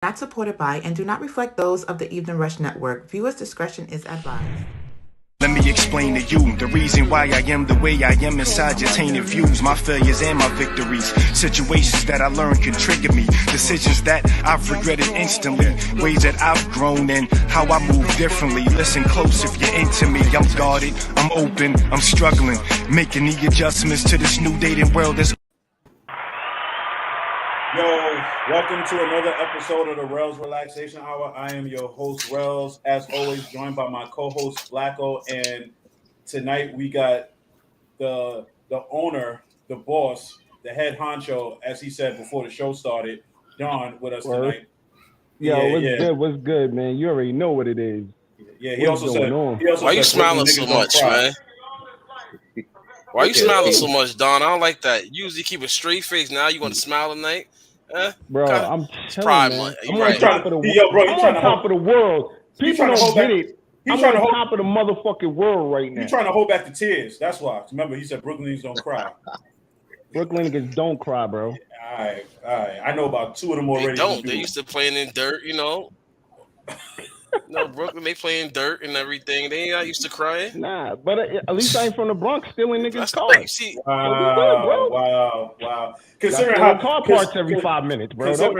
Not supported by and do not reflect those of the Evening Rush Network. Viewers' discretion is advised. Let me explain to you the reason why I am the way I am inside your tainted views, my failures and my victories. Situations that I learned can trigger me, decisions that I've regretted instantly, ways that I've grown and how I move differently. Listen close if you're into me. I'm guarded, I'm open, I'm struggling, making the adjustments to this new dating world that's... Yo, welcome to another episode of the Rellz Relaxation Hour. I am your host, Rellz, as always, joined by my co-host, Blacko. And tonight we got the owner, the boss, the head honcho, as he said before the show started, Don, with us tonight. Yo, what's good, man? You already know what it is. Yeah, he also said... Why you smiling so much, man? Why you smiling so much, Don? I don't like that. You usually keep a straight face. Now you want to smile tonight? Bro, I'm chilling, pride man. month. I'm Right. on top of the world. Yo, bro, I'm on top of the world. People don't get it. I'm on top of the motherfucking world right now. He's trying to hold back the tears. That's why. Remember, he said Brooklyns don't cry. Brooklyn niggas don't cry, bro. All right. I know about two of them already. They don't. They used to playing in dirt, you know. No, Brooklyn, they play in dirt and everything. They ain't not used to crying. Nah, but at least I ain't from the Bronx stealing niggas' That's cars. you see. Wow. Considering how car parts every 5 minutes, bro. Don't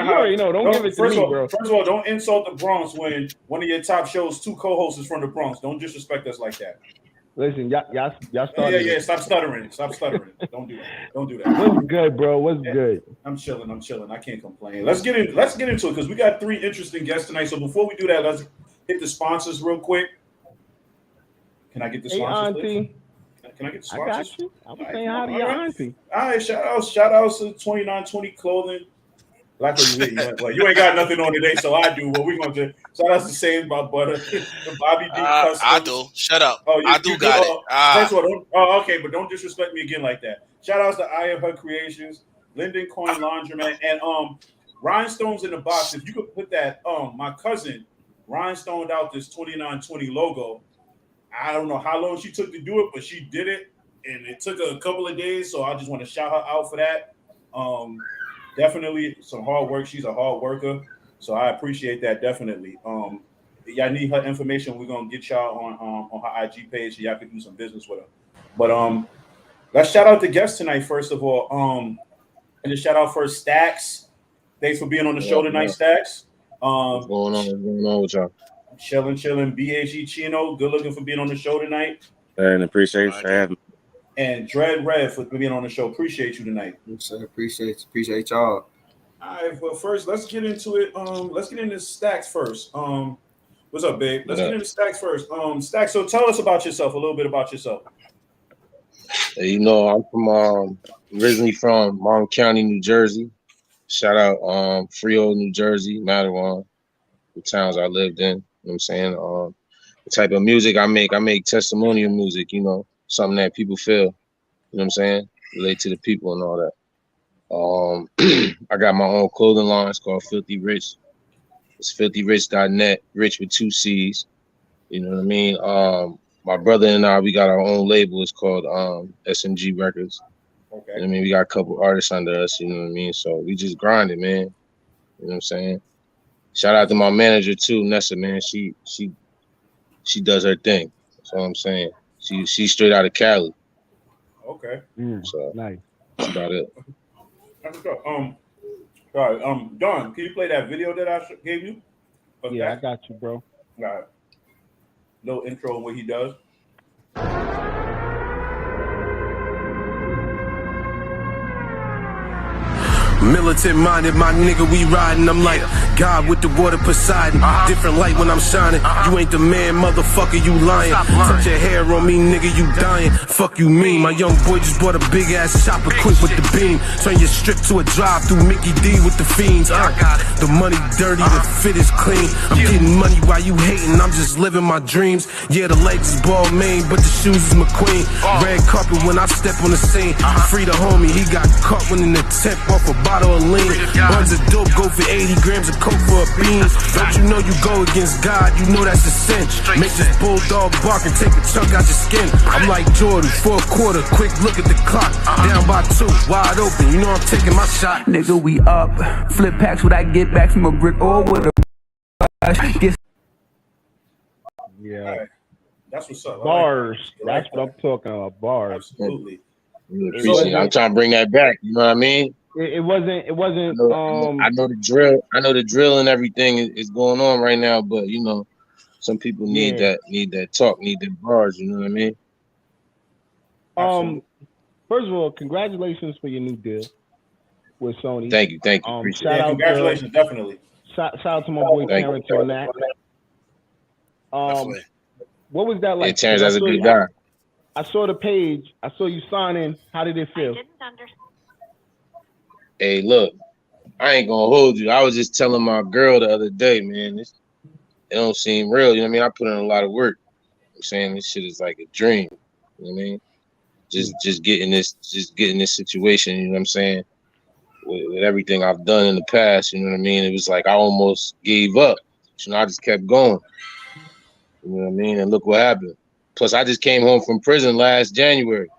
give it to me, bro. First of all, don't insult the Bronx when one of your top shows, two co-hosts is from the Bronx. Don't disrespect us like that. Listen, y'all started. Yeah. Stop stuttering. Don't do that. What's good, bro? What's good? I'm chilling. I can't complain. Let's get into it because we got three interesting guests tonight. So before we do that, let's hit the sponsors real quick. Can I get the sponsors? Hey, auntie. Can I get the I sponsors? got you. I'm saying hi to your auntie. All right, shout outs to 2920 Clothing. Like well, you ain't got nothing on today, so I do. But we're going to shout out to Saved by Butter, the Bobby D Customs. I do. Shut up. Oh, I do got it. First of all, okay, but don't disrespect me again like that. Shout outs to I Am Her Creations, Linden Coin Laundromat, and Rhinestones in the Box. If you could put that, my cousin rhinestoned out this 2920 logo. I don't know how long she took to do it, but she did it, and it took her a couple of days. So I just want to shout her out for that. Definitely some hard work. She's a hard worker, so I appreciate that. Definitely. Y'all need her information. We're gonna get y'all on her IG page so y'all can do some business with her. But let's shout out the guests tonight. First of all, and just shout out first Stvckz. Thanks for being on the show tonight, Stvckz. What's going on with y'all? Chilling. BHE Chino, good looking for being on the show tonight. And appreciate you for having me. And Dread Red for being on the show. Appreciate you tonight. Yes, sir. Appreciate y'all. All right, well, first let's get into it. Let's get into Stvckz first. What's up, babe? Let's get into Stvckz first. Stvckz, so tell us about yourself, a little bit about yourself. Hey, I'm from originally from Martin County, New Jersey. Shout out Freehold, New Jersey, Mattawan, the towns I lived in. You know what I'm saying? The type of music I make testimonial music, something that people feel, you know what I'm saying? Relate to the people and all that. I got my own clothing line. It's called Filthy Rich. It's filthyrich.net, rich with 2 C's. You know what I mean? My brother and I, we got our own label. It's called SMG Records. Okay. You know what I mean? We got a couple artists under us, you know what I mean? So we just grinding, man. You know what I'm saying? Shout out to my manager too, Nessa, man. She does her thing. That's all I'm saying. She's straight out of Cali. Okay. So Nice. That's about it. All right. Don, can you play that video that I gave you? Yeah, I got you, bro. All right. Little intro of what he does. Militant minded, my nigga, we riding. I'm like God with the water Poseidon. Different light when I'm shining. You ain't the man, motherfucker, you lying. Touch your hair on me, nigga, you dying. Fuck you mean. My young boy just bought a big ass chopper quick with the beam. Turn your strip to a drive through Mickey D with the fiends. The money dirty, the fit is clean. I'm getting money while you hating, I'm just living my dreams. Yeah, the legs is ball main, but the shoes is McQueen. Red carpet when I step on the scene. Free the homie, he got caught when in the tent off a bottle of lean. Buns of dope go for 80 grams of coke for a bean. Don't you know you go against God? You know that's a sin. Make this bulldog bark and take a chunk out your skin. I'm like Jordan, fourth quarter, quick look at the clock. Down by 2, wide open, you know I'm taking my shot. Nigga, we up. Flip packs what I get back from a brick or with a Yeah. Right. That's what's up. Bars. Like That's what I'm talking about. Bars. Absolutely. Appreciate it. I'm trying to bring that back. You know what I mean? It wasn't. I know the drill. I know the drill and everything is going on right now, but you know, some people need that talk, need them bars. You know what I mean? First of all, congratulations for your new deal with Sony. Thank you. Appreciate it. Congratulations, definitely. Shout out to my boy Terrence on that. Definitely. What was that like? Yeah, Terrence, that's a good guy. I saw the page. I saw you signing. How did it feel? Hey, look, I ain't gonna hold you. I was just telling my girl the other day, man, it don't seem real. You know what I mean? I put in a lot of work. I'm saying this shit is like a dream. You know what I mean? Just getting this situation. You know what I'm saying? With everything I've done in the past, you know what I mean? It was like I almost gave up. You know, I just kept going. You know what I mean? And look what happened. Plus, I just came home from prison last January.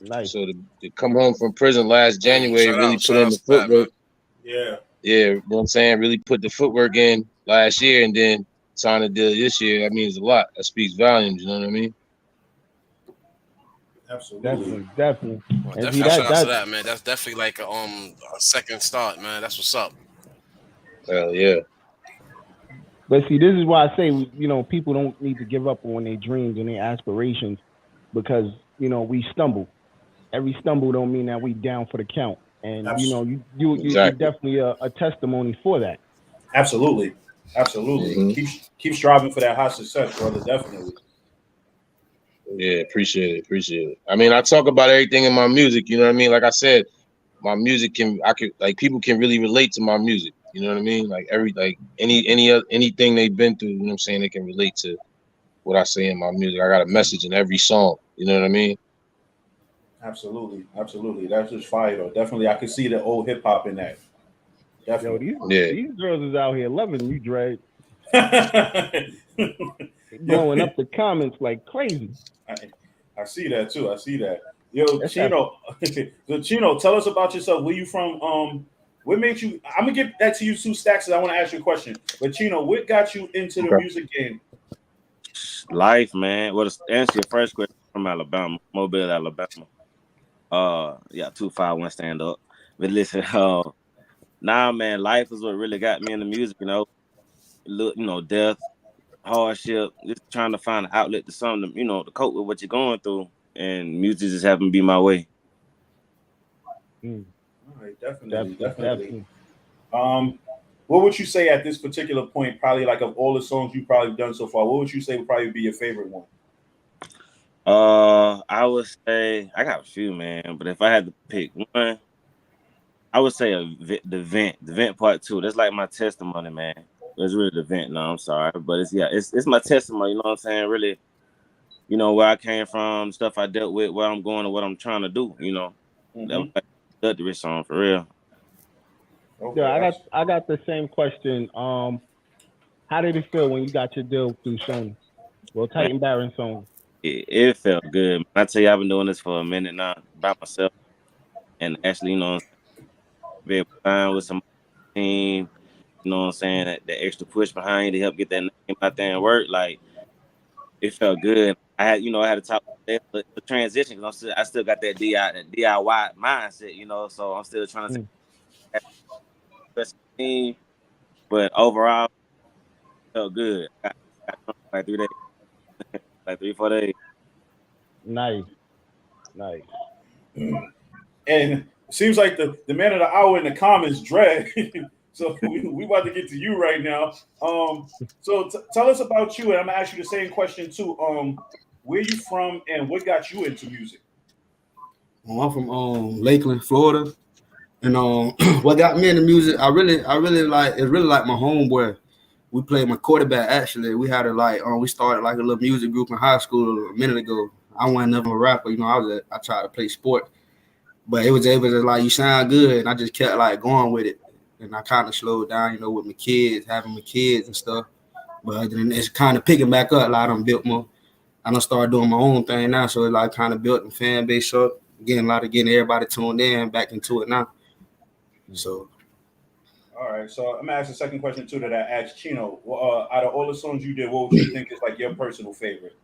Nice. So to come home from prison last January, really put in the footwork. Yeah. Yeah, you know what I'm saying? Really put the footwork in last year and then sign a deal this year. That means a lot. That speaks volumes, you know what I mean? Absolutely. Definitely. Well, definitely shout out to that, man. That's definitely like a second start, man. That's what's up. Hell yeah. But see, this is why I say, you know, people don't need to give up on their dreams and their aspirations because, you know, we stumble. Every stumble don't mean that we down for the count. And, Absolutely. you know, you're definitely a testimony for that. Absolutely. Mm-hmm. Keep striving for that high success, brother. Definitely. Yeah, appreciate it. I mean, I talk about everything in my music, you know what I mean? Like I said, my music people can really relate to my music. You know what I mean? Like anything they've been through, you know what I'm saying? They can relate to what I say in my music. I got a message in every song. You know what I mean? Absolutely. That's just fire though. Definitely, I can see the old hip hop in that. Definitely. Yo, these girls is out here loving you, Dre. Blowing up the comments like crazy. I see that too. Yo, Chino, so Chino, tell us about yourself. Where you from? What made you? I'm gonna get that to you, Stvckz. I want to ask you a question. But Chino, what got you into the music game? Life, man. Well, to answer your first question, from Alabama, Mobile, Alabama. 251 stand up. But listen, man, life is what really got me into music. You know, death, hardship, just trying to find an outlet to something, you know, to cope with what you're going through, and music just happened to be my way. All right, definitely. What would you say at this particular point? Probably like of all the songs you've probably done so far, what would you say would probably be your favorite one? I would say I got a few, man, but if I had to pick one, I would say the vent part 2. That's like my testimony, man. It's really the vent. No, I'm sorry, but it's my testimony. You know what I'm saying? Really, you know, where I came from, stuff I dealt with, where I'm going, and what I'm trying to do. You know, that was like the rich song for real. Okay. Yeah, I got the same question. How did it feel when you got your deal through Shone? Well, Titan Baron song. It felt good. I tell you, I've been doing this for a minute now by myself, and actually, you know, very fine with some team. You know what I'm saying? That extra push behind to help get that name out there and work. Like, it felt good. I had to talk the transition because I still got that DIY mindset. You know, so I'm still trying to best team. But overall, it felt good. I like 3 days. Like 3-4 days. Nice. And it seems like the man of the hour in the comments, Dre. So we about to get to you right now. So tell us about you, and I'm gonna ask you the same question too. Where you from, and what got you into music? I'm from Lakeland, Florida, and what got me into music, I really like. It's really like my homeboy. We played my quarterback. Actually, we had we started like a little music group in high school a minute ago. I wasn't never a rapper, you know. I tried to play sport, But it was like, you sound good, and I just kept like going with it, and I kind of slowed down, with my kids, having my kids and stuff. But then it's kind of picking back up. Like I done started doing my own thing now, so it like kind of built the fan base up, getting everybody tuned in back into it now. So. All right, so I'm gonna ask the second question too that I asked Chino. Well, out of all the songs you did, what would you think is like your personal favorite?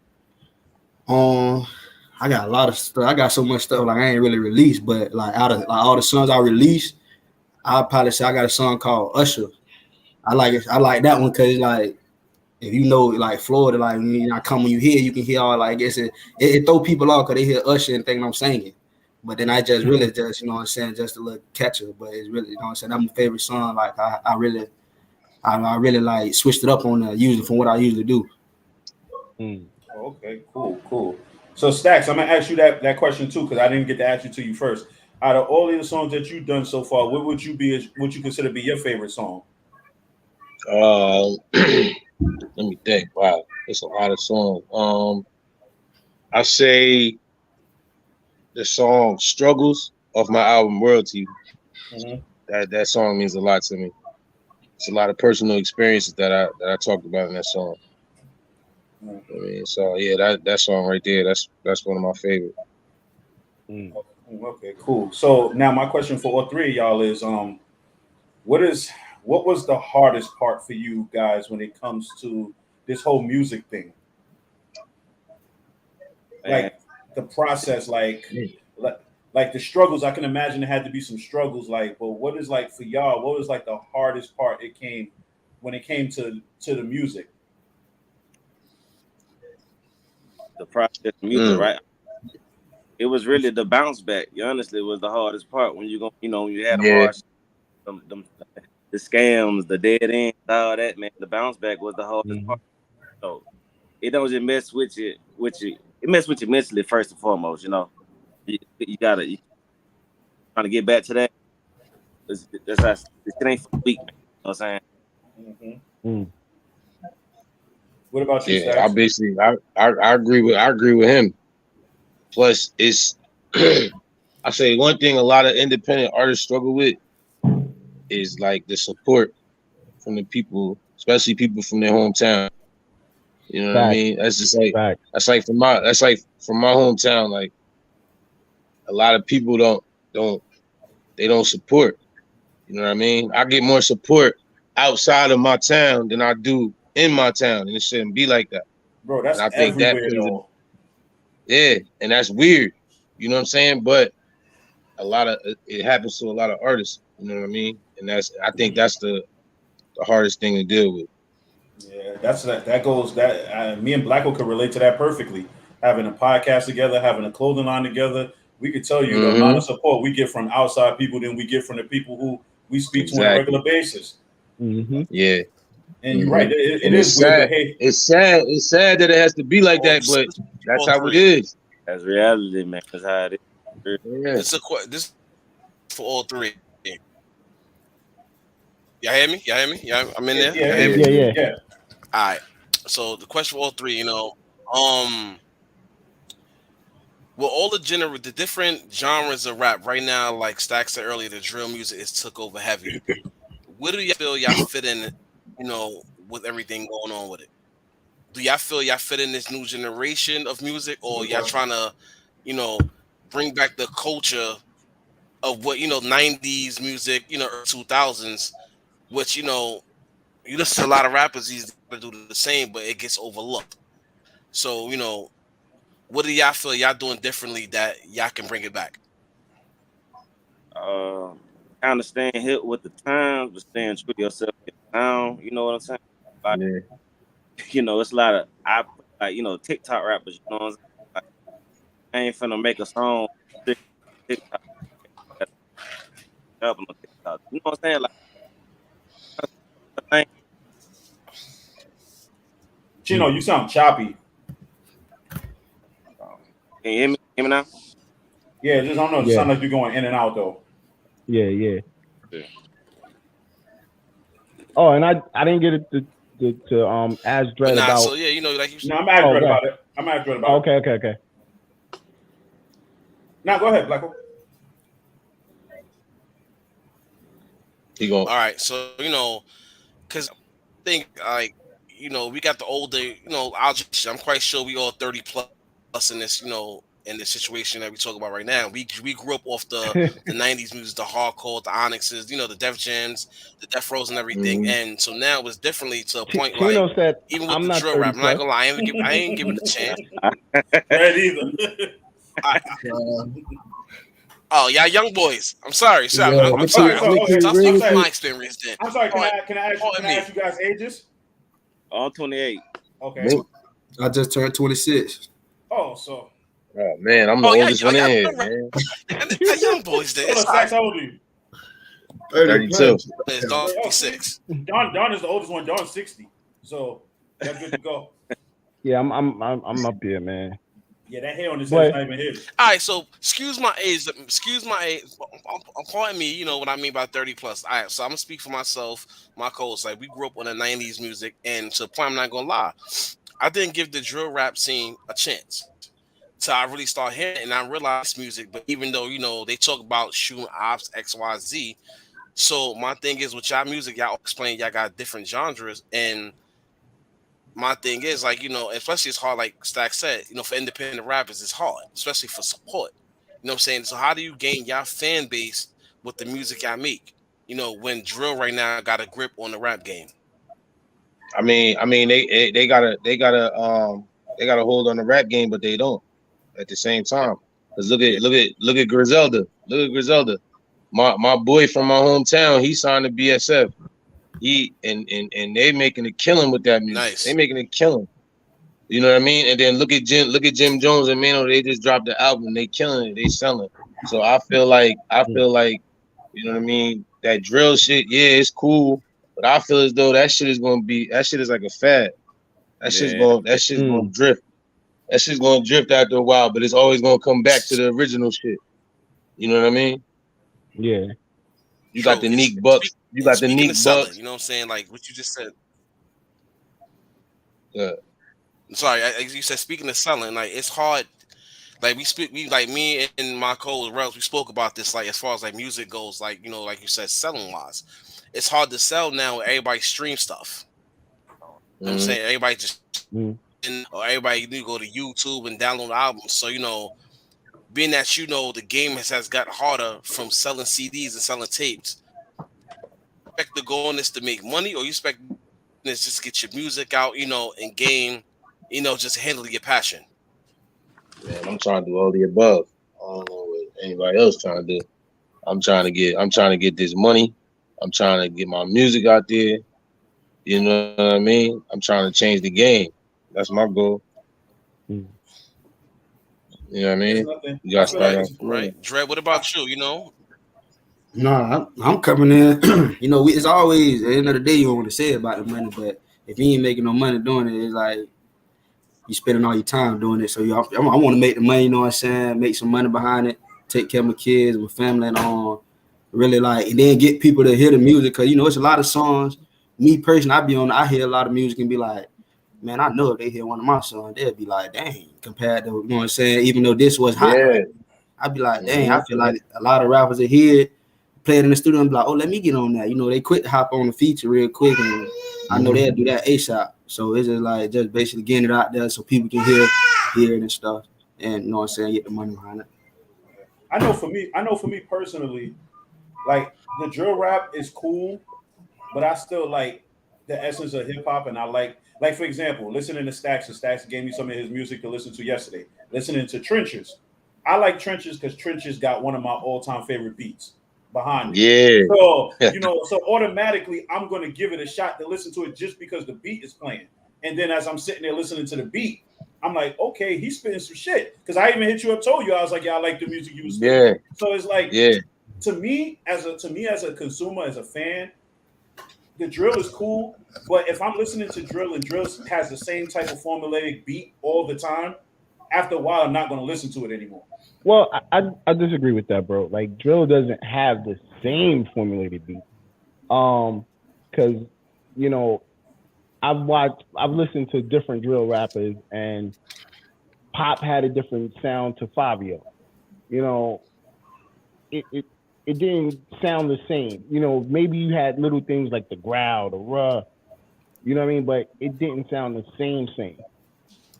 I got a lot of stuff. I got so much stuff like I ain't really released, but like out of like all the songs I released, I'll probably say I got a song called Usher. I like it. I like that one because like if you know like Florida, like when you hear, you can hear all like it throw people off because they hear Usher and think I'm singing. But then I just really just, you know what I'm saying, just a little catcher. But it's really, you know what I'm saying, that's my favorite song. Like I really like switched it up on usually from what I usually do. Okay, cool. So Stvckz, I'm gonna ask you that question too, because I didn't get to ask you to you first. Out of all of the songs that you've done so far, what would you consider to be your favorite song? Let me think. Wow, it's a lot of songs. I say the song "Struggles" off my album Royalty. That song means a lot to me. It's a lot of personal experiences that I talked about in that song. I mean, so yeah, that song right there, that's one of my favorite. Okay, cool. So now my question for all three of y'all is what was the hardest part for you guys when it comes to this whole music thing? Like the process, like the struggles. I can imagine there had to be some struggles, but what is like for y'all, what was like the hardest part when it came to the music? The process of music, right? It was really the bounce back. Honestly, was the hardest part when you you had the scams, the dead ends, all that, man. The bounce back was the hardest part. So it don't just mess with you, it mess with you mentally first and foremost. You gotta trying to get back to that. That's how it ain't for weak, man. You know what I'm saying? What about you, Stvckz? I agree with him. Plus, it's I say one thing a lot of independent artists struggle with is like the support from the people, especially people from their hometown. You know what I mean? That's just like that's like from my hometown. Like a lot of people don't support. You know what I mean? I get more support outside of my town than I do in my town, and it shouldn't be like that. Bro, that's everywhere though. Yeah, and that's weird. You know what I'm saying? But it happens to a lot of artists. You know what I mean? And I think that's the hardest thing to deal with. Yeah, that goes. Me and Blacko could relate to that perfectly. Having a podcast together, having a clothing line together, we could tell you the amount of support we get from outside people than we get from the people who we speak to on a regular basis. Yeah. And you're right. It is sad. Weird, hey, it's sad that it has to be like that, but that's how it is. That's reality, man. That's how it is. Yeah. This for all three. Y'all hear me? Yeah, I'm in there. Yeah. All right. So the question for all three, with all the different genres of rap right now, like Stvckz said earlier, the drill music is took over heavy. Where do y'all feel y'all fit in, with everything going on with it? Do y'all feel y'all fit in this new generation of music, or y'all trying to, bring back the culture of what, 90s music, early 2000s, which, you listen to a lot of rappers, he's gonna do the same, but it gets overlooked. So, what do y'all feel y'all doing differently that y'all can bring it back? Kind of staying hip with the times, but staying true to yourself in town. You know what I'm saying? Like, it's a lot of TikTok rappers. You know what I'm saying? Like, I ain't finna make a song TikTok. Up on TikTok. You know what I'm saying? Like, Chino, you sound choppy. Can you hear me now? Yeah, just I don't know. It sounds like you're going in and out though. Yeah. Oh, and I didn't get it to ask Dread about. So yeah, like you said. No, I'm asking Dread about it. Okay. Now go ahead, Blacko. All right, so because I think we got the older, I'm quite sure we all 30 plus in this, in this situation that we talk about right now. We grew up off the 90s music, the hardcore, the Onyxes, the Def Jams, the Death Rows and everything. And so now it's differently to a point like Tino said, even with "I'm the not drill 30 rap, I'm not plus." gonna lie, I ain't giving a chance. Right either. Oh, y'all young boys. I'm sorry. Yeah, I'm sorry. Okay, so okay, I'll I'm speak from sorry. my experience then. I'm sorry. Can I ask you guys ages? All 28. Okay. I just turned 26. Oh, so. Oh man, I'm the oldest one in here, man. The young boys there. Hold on, Stvckz, how old are you? 32. It's Dawn 56. Don is the oldest one. Dawn's 60. So that's good to go. Yeah, I'm up there, man. Yeah, that hair on his head is not even his. All right, so excuse my age. I'm calling me, what I mean by 30 plus. All right, so I'm gonna speak for myself, my co-host. Like, we grew up on the 90s music, and to the point, I'm not gonna lie, I didn't give the drill rap scene a chance. So I really start hearing it and I realized music. But even though, they talk about shooting ops, XYZ. So my thing is with y'all music, y'all explain y'all got different genres. And my thing is, like, especially it's hard, like Stvckz said, for independent rappers, it's hard, especially for support. You know what I'm saying? So how do you gain y'all fan base with the music y'all make? When drill right now got a grip on the rap game. I mean, they got a hold on the rap game, but they don't at the same time. Cause look at Griselda. Look at Griselda. My boy from my hometown, he signed to BSF. He and they making a killing with that music. Nice. They making a killing. You know what I mean? And then look at Jim Jones and Mano. They just dropped the album. They killing it. They selling. So I feel like you know what I mean. That drill shit, yeah, it's cool. But I feel as though that shit is like a fad. That shit's gonna drift. That shit's gonna drift after a while, but it's always gonna come back to the original shit. You know what I mean? Yeah. You got the Neek Bucks. You got the Neek Bucks. You know what I'm saying? Like what you just said. Yeah. Sorry, as you said, speaking of selling, like it's hard. Like like me and my co-host Rellz, we spoke about this. Like as far as like music goes, like like you said, selling wise, it's hard to sell now. Everybody stream stuff. You know what I'm saying? Everybody just or everybody need to go to YouTube and download albums. So being that the game has gotten harder from selling CDs and selling tapes. You expect the goal in this to make money, or you expect this just get your music out, and gain, just handle your passion. Man, I'm trying to do all the above. I don't know what anybody else trying to do. I'm trying to get this money. I'm trying to get my music out there. You know what I mean? I'm trying to change the game. That's my goal. You know what I mean? You got to start off right. Dre, what about you? No, I'm coming in. It's always at the end of the day you don't want to say about the money, but if you ain't making no money doing it, it's like you spending all your time doing it. So I want to make the money. You know what I'm saying? Make some money behind it. Take care of my kids, my family, and really and then get people to hear the music because it's a lot of songs. Me personally, I hear a lot of music and be like, man, I know if they hear one of my songs, they'll be like, dang, compared to what I'm saying. Even though this was hot, I'd be like, dang, I feel like a lot of rappers are here. Play it in the studio and be like, oh, let me get on that. They quit to hop on the feature real quick, and I know they'll do that ASAP. So it's just basically getting it out there so people can hear it and stuff, and get the money behind it. I know for me personally, like the drill rap is cool, but I still like the essence of hip hop, and I like for example, listening to Stvckz. Stvckz gave me some of his music to listen to yesterday. Listening to Trenches, I like Trenches because Trenches got one of my all-time favorite beats behind me. Yeah. So so automatically I'm going to give it a shot to listen to it just because the beat is playing. And then as I'm sitting there listening to the beat, I'm like, okay, he's spitting some shit. Because I even hit you up, told you I was like, yeah, I like the music you was spitting. Yeah. So it's like, to me as a consumer, as a fan, the drill is cool. But if I'm listening to drill and drill has the same type of formulaic beat all the time, after a while I'm not going to listen to it anymore. Well, I disagree with that, bro. Like drill doesn't have the same formulated beat. Because I've listened to different drill rappers, and Pop had a different sound to Fabio. It it didn't sound the same. You know, maybe you had little things like the growl, the ruh, you know what I mean? But it didn't sound the same.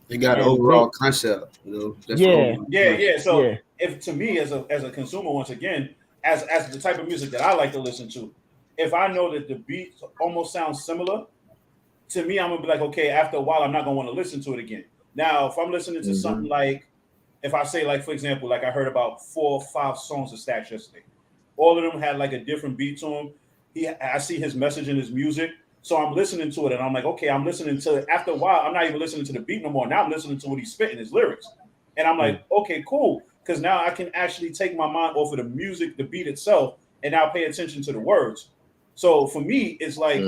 They got an And overall concept, you know. That's the yeah, overall concept. Yeah. So yeah. if to me as a consumer, once again, as the type of music that I like to listen to, if I know that the beat almost sounds similar, to me, I'm gonna be like, okay, after a while, I'm not gonna want to listen to it again. Now, if I'm listening to something like, if I say like, for example, like I heard about 4 or 5 songs of Stvckz yesterday, all of them had like a different beat to them. I see his message in his music, so I'm listening to it, and I'm like, okay, I'm listening to it. After a while, I'm not even listening to the beat no more. Now I'm listening to what he's spitting, his lyrics, and I'm like, okay, cool, because now I can actually take my mind off of the music, the beat itself, and now pay attention to the words. So for me, it's like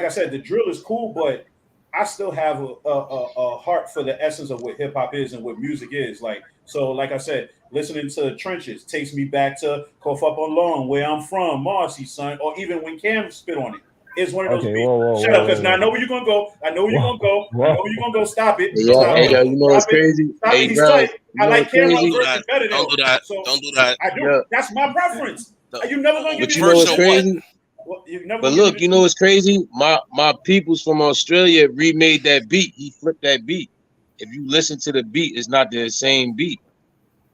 I said, the drill is cool, but I still have a heart for the essence of what hip hop is and what music is. Like, so, like I said, listening to Trenches takes me back to Cough Up Alone, where I'm from, Marcy, son, or even when Cam spit on it. It's one of those beats. Shut up, because now I know where you're gonna go. I know where you're gonna go. I know where you're gonna go. Stop it. Stop it. Yo, you know what's crazy? Stop it. Hey, He's bro, tight. I like Cameron's Don't do version better than Don't do that. So Don't do that. I do. Yeah. That's my preference. You never gonna give But me you know what's version crazy? Well, you never But gonna give look, me you know what's crazy? My peoples from Australia remade that beat. He flipped that beat. If you listen to the beat, it's not the same beat,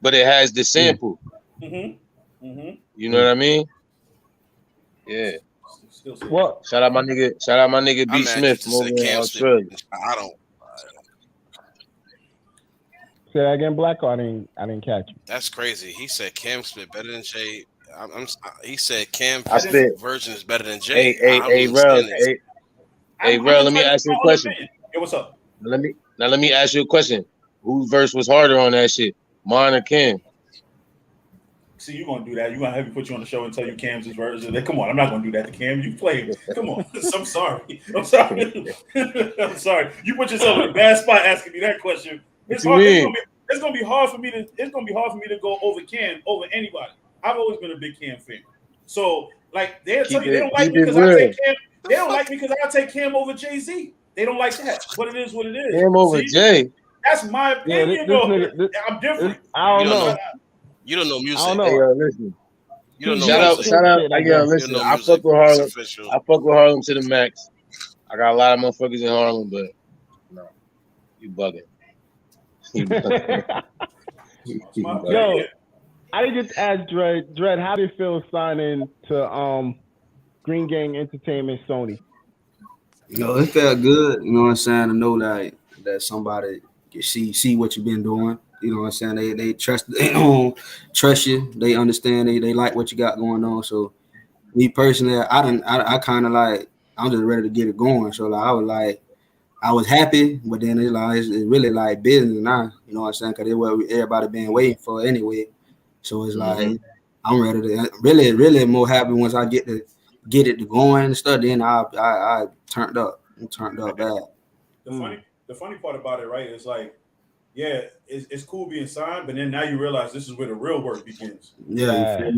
but it has the sample. You know what I mean? Yeah. Well, shout out my nigga B I'm mad Smith you from over just said in Cam Australia. I don't. say that again, Black. Or I didn't catch you. That's crazy. He said Cam spit better than Jay. He said Cam I spit. version is better than Jay. Hey, I don't understand this. Hey, Rellz, let me ask you a question. Yo, what's up? Let me ask you a question. Whose verse was harder on that shit? Mine or Cam? See, you're gonna do that. You're gonna have me put you on the show and tell you Cam's version. Come on, I'm not gonna do that to Cam. You play. Come on. I'm sorry. I'm sorry. I'm sorry. You put yourself in a bad spot asking me that question. It's hard. It's gonna be hard for me to go over Cam over anybody. I've always been a big Cam fan. So like they'll tell you they don't like me because I take Cam. They don't like me because I take Cam over Jay-Z. They don't like that. But it is what it is. Cam over Jay. That's my opinion, I'm different. I don't know. You don't know music. I don't know. Hey, yo, listen. You don't know Shout out. Yo, listen. I fuck with Harlem. I fuck with Harlem to the max. I got a lot of motherfuckers in Harlem, but no, you bugging. Yo, I didn't get to ask Dread, how did it feel signing to Green Gang Entertainment Sony? You know, it felt good. You know what I'm saying? To know that somebody can see what you've been doing. You know what I'm saying? They trust trust you. They understand. They like what you got going on. So me personally, I kind of like I'm just ready to get it going. So like I was happy, but then it's really like business now. You know what I'm saying? Because it's what everybody been waiting for anyway. So it's like I'm ready to really more happy once I get it to going and stuff. Then I turned up. I'm turned up bad. The funny part about it, right, is like, yeah, it's cool being signed, but then now you realize this is where the real work begins. Yeah,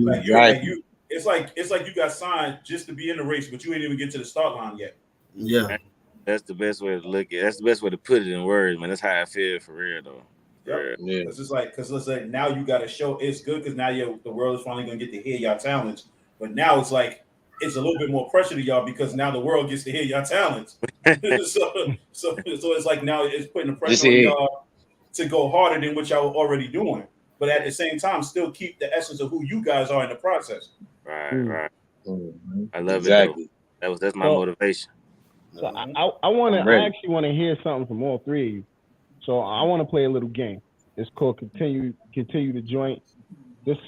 it's like you got signed just to be in the race, but you ain't even get to the start line yet. Yeah, that's the best way to look at it. That's the best way to put it in words, man. That's how I feel for real, though. Yep. Yeah, because it's like now you got to show it's good because now the world is finally gonna get to hear y'all talents, but now it's like it's a little bit more pressure to y'all because now the world gets to hear y'all talents. so it's like now it's putting the pressure on y'all to go harder than what y'all were already doing, but at the same time still keep the essence of who you guys are in the process. Right. I love it though. That's my motivation. So I actually want to hear something from all three of you. So I want to play a little game. It's called continue the joint. Just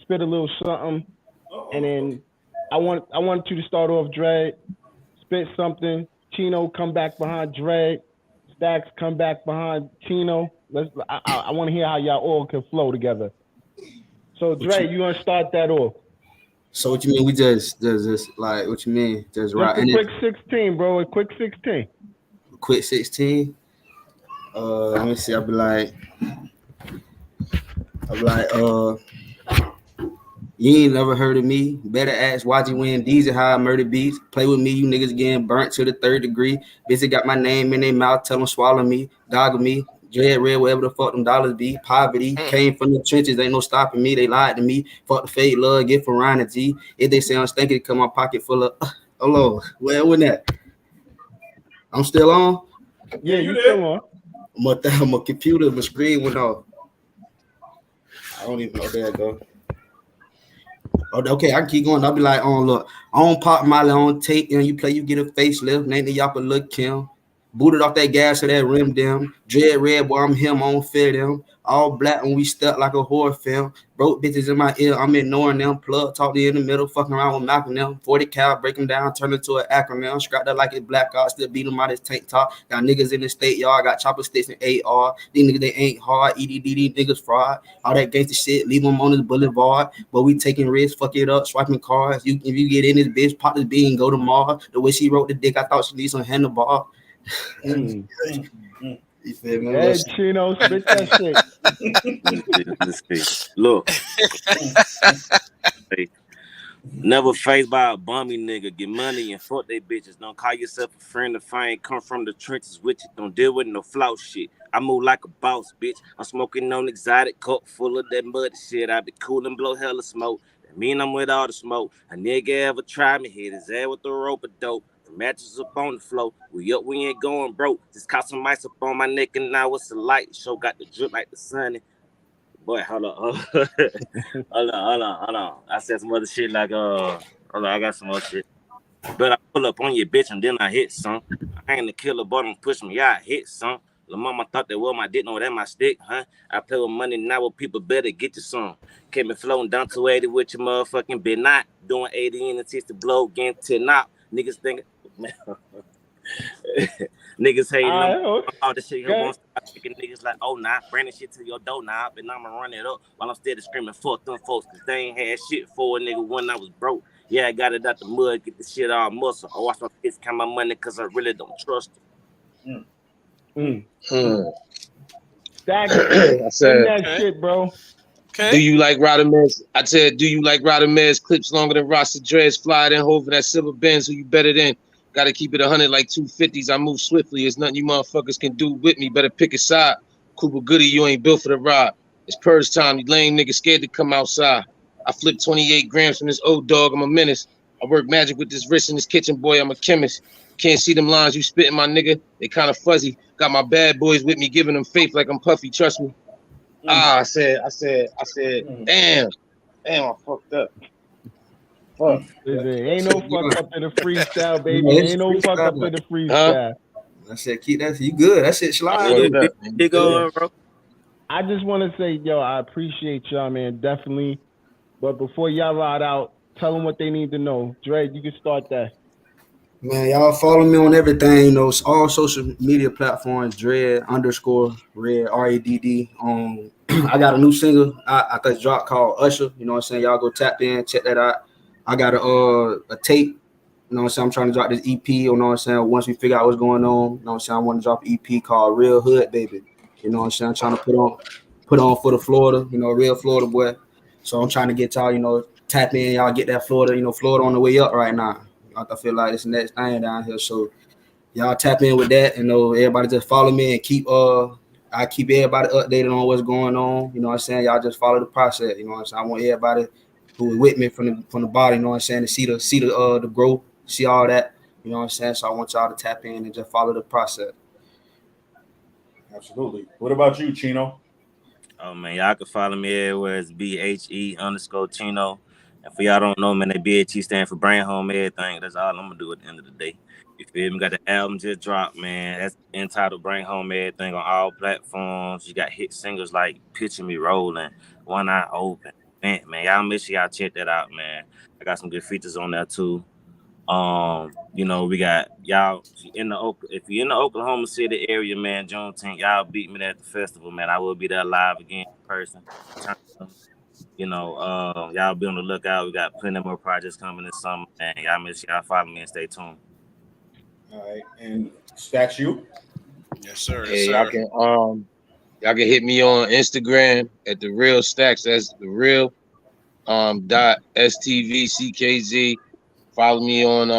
spit a little something, and then I want you to start off Dread, spit something. Chino come back behind Dread. Stvckz come back behind Chino. I want to hear how y'all all can flow together. So Dre, you gonna start that off? So what you mean? We just like what you mean? Just right? A quick 16, bro. A quick 16. Quick 16. Let me see. I'll be like, you ain't never heard of me. Better ask YG Win Deezy how I murder beats. Play with me, you niggas getting burnt to the 3rd degree. Busy got my name in their mouth. Tell them swallow me, goggle me. Dread red, whatever the fuck them dollars be. Poverty came from the trenches, ain't no stopping me. They lied to me. Fuck the fake love, get for Ryan and G. If they say I'm stinking, come my pocket full of. Oh Lord, where when that? I'm still on. Yeah, you still on. My computer, my screen went off. I don't even know. There it go. Oh, okay, I can keep going. I'll be like, look, on Pop Molly on tape, and you play, you get a facelift. Name the Yappa Look Kim. Booted off that gas of that rim them. Dread red, boy, I'm him, I don't fear them. All black when we stuck like a horror film. Broke bitches in my ear, I'm ignoring them. Plug, talk to you in the middle, fucking around with Malcolm them. 40 cal, break them down, turn it to an acronym. Scrap that like it's black art, still beat them out his tank top. Got niggas in the state yard, got chopper sticks and AR. These niggas, they ain't hard. EDD, niggas fraud. All that gangster shit, leave them on this boulevard. But we taking risks, fuck it up, swiping cars. If you get in this bitch, pop this bean, go to Mars. The way she wrote the dick, I thought she needs some handlebar. You feel me? Hey, Chino, spit that shit. Look. Hey. Never faced by a bummy nigga. Get money and fuck they bitches. Don't call yourself a friend if I ain't come from the trenches with you. Don't deal with no flout shit. I move like a boss, bitch. I'm smoking on exotic cup full of that muddy shit. I be cool and blow hella smoke. That mean I'm with all the smoke. A nigga ever try me, hit his ass with the rope of dope. The mattress up on the floor. We up, we ain't going broke. Just caught some ice up on my neck and now it's a light show. Got the drip like the sun. Boy, hold on. hold on. I said some other shit like, hold on, I got some other shit. But I pull up on your bitch and then I hit some. I ain't the killer, but don't push me. Yeah, I hit some. La mama thought that was my dick, no, that my stick, huh? I play with money now with people better get you some. Kept me floating down to 80 with your motherfucking bit, not doing 80 in the 60 blow, getting 10 out. Niggas thinking, niggas hating on all the shit. Here won't stop picking niggas like, oh, nah, bringing shit to your door now, and I'ma run it up while I'm steady screaming, fuck them folks, cause they ain't had shit for a nigga when I was broke. Yeah, I got it out the mud, get the shit all muscle. I watch my kids count my money cause I really don't trust them. I said that shit, bro. Okay. Do you like Rodamez? I said, do you like Rodamez clips longer than Rasta dreads? Fly then over that silver Benz, who you better than? Gotta keep it 100 like 250s. I move swiftly. There's nothing you motherfuckers can do with me. Better pick a side. Cooper Goody, you ain't built for the ride. It's purge time. You lame niggas scared to come outside. I flipped 28 grams from this old dog. I'm a menace. I work magic with this wrist in this kitchen, boy. I'm a chemist. Can't see them lines you spitting, my nigga. They kind of fuzzy. Got my bad boys with me, giving them faith like I'm Puffy. Trust me. I said, damn, I fucked up. Fuck. Ain't no fuck up in the freestyle, baby. Ain't no fuck up in the freestyle. I said, keep that. You good? That shit slide. Bro. I just want to say, yo, I appreciate y'all, man, definitely. But before y'all ride out, tell them what they need to know. Dre, you can start that. Man, y'all follow me on everything, you know, all social media platforms, Dread_Red, RADD. I got a new single I just dropped called Usher. You know what I'm saying? Y'all go tap in, check that out. I got a tape. You know what I'm saying? I'm trying to drop this EP. You know what I'm saying? Once we figure out what's going on, you know what I'm saying? I want to drop an EP called Real Hood, Baby. You know what I'm saying? I'm trying to put on for the Florida, you know, real Florida boy. So I'm trying to get y'all, you know, tap in, y'all get that Florida, you know, Florida on the way up right now. I feel like it's the next thing down here. So y'all tap in with that. You know, everybody just follow me and keep I keep everybody updated on what's going on. You know what I'm saying? Y'all just follow the process. You know what I'm saying? I want everybody who is with me from the body, you know what I'm saying, to see the growth, see all that. You know what I'm saying? So I want y'all to tap in and just follow the process. Absolutely. What about you, Chino? Oh man, y'all can follow me everywhere. It's BHE_Chino. And for y'all don't know, man, that BHE stand for Brain Home Everything. That's all I'm gonna do at the end of the day. You feel me? Got the album just dropped, man. That's entitled Brain Home Everything on all platforms. You got hit singles like Picture Me Rolling, One Eye Open. Man, y'all make sure y'all check that out, man. I got some good features on there too. You know, we got y'all if you're in the Oklahoma City area, man, Juneteenth, y'all beat me there at the festival, man. I will be there live again in person. You know, y'all be on the lookout. We got plenty more projects coming this summer, and y'all make sure y'all follow me and stay tuned. All right, and Stvckz, you? Yes, sir. Hey, y'all can hit me on Instagram at the Real Stvckz. That's the real .stvckz. Follow me on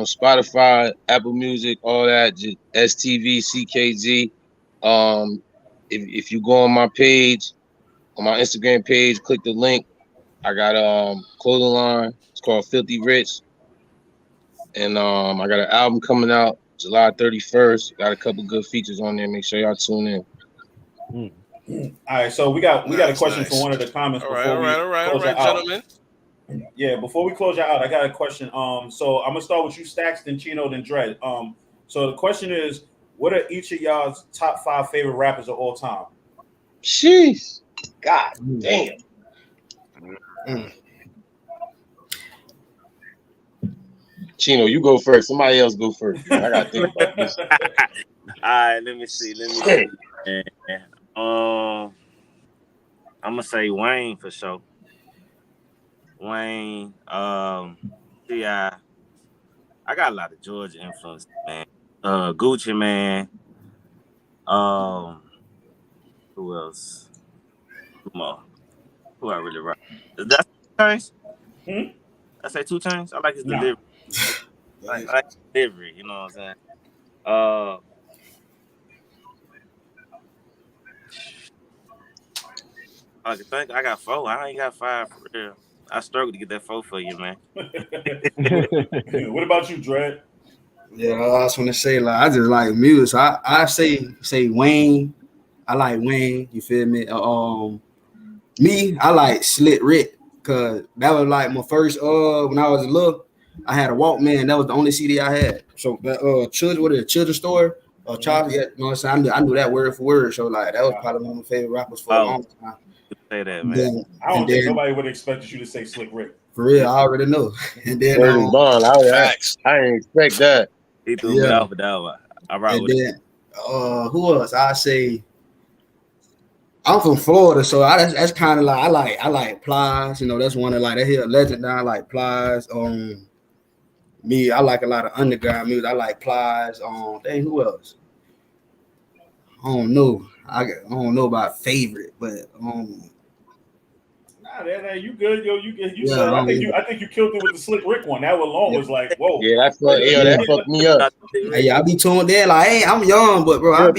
Spotify, Apple Music, all that. Just STVCKZ. if you go on my page, on my Instagram page, click the link. I got clothing line. It's called Filthy Rich, and I got an album coming out July 31st. Got a couple good features on there. Make sure y'all tune in. All right, so we got a question nice. for one of the comments All before we close it out. gentlemen. Yeah, before we close you out, I got a question. So I'm gonna start with you, Stvckz, then Chino, then Dread. So the question is, what are each of y'all's top 5 favorite rappers of all time? Jeez, God damn. Chino, you go first. Somebody else go first. I gotta think about this. All right, let me see. I'm gonna say Wayne for sure. Wayne, yeah, I got a lot of Georgia influence, man. Gucci, man. Who else? Come on, who I really rock? That's 2 Chainz. I say 2 Chainz. I like his delivery. I like his delivery. You know what I'm saying? I can think I got 4. I ain't got 5 for real. I struggle to get that 4 for you, man. What about you, Dread? Yeah, I was gonna say like I just like music. So I say Wayne. I like Wayne. You feel me? Me, I like Slick Rick because that was like my first. When I was little, I had a Walkman. That was the only CD I had. So that children's store. Charlie, you know what I'm saying? I knew that word for word. So like that was probably one of my favorite rappers for a long time. Say that, man. I don't think nobody would have expected you to say Slick Rick. For real, I already know. And then I didn't expect that. He threw me off with that one. I rock with it. Who else? I say I'm from Florida, so that's kind of like I like Plies. You know, that's one of like that here legend now. I like Plies. Me, I like a lot of underground music. I like Plies. Dang, who else? I don't know. I don't know about favorite, but Nah, you good, yo. You said I think you killed it with the Slick Rick one. That alone was like, whoa. Yeah, that fucked me up. Hey, I be tuned in like, hey, I'm young, but bro, I'm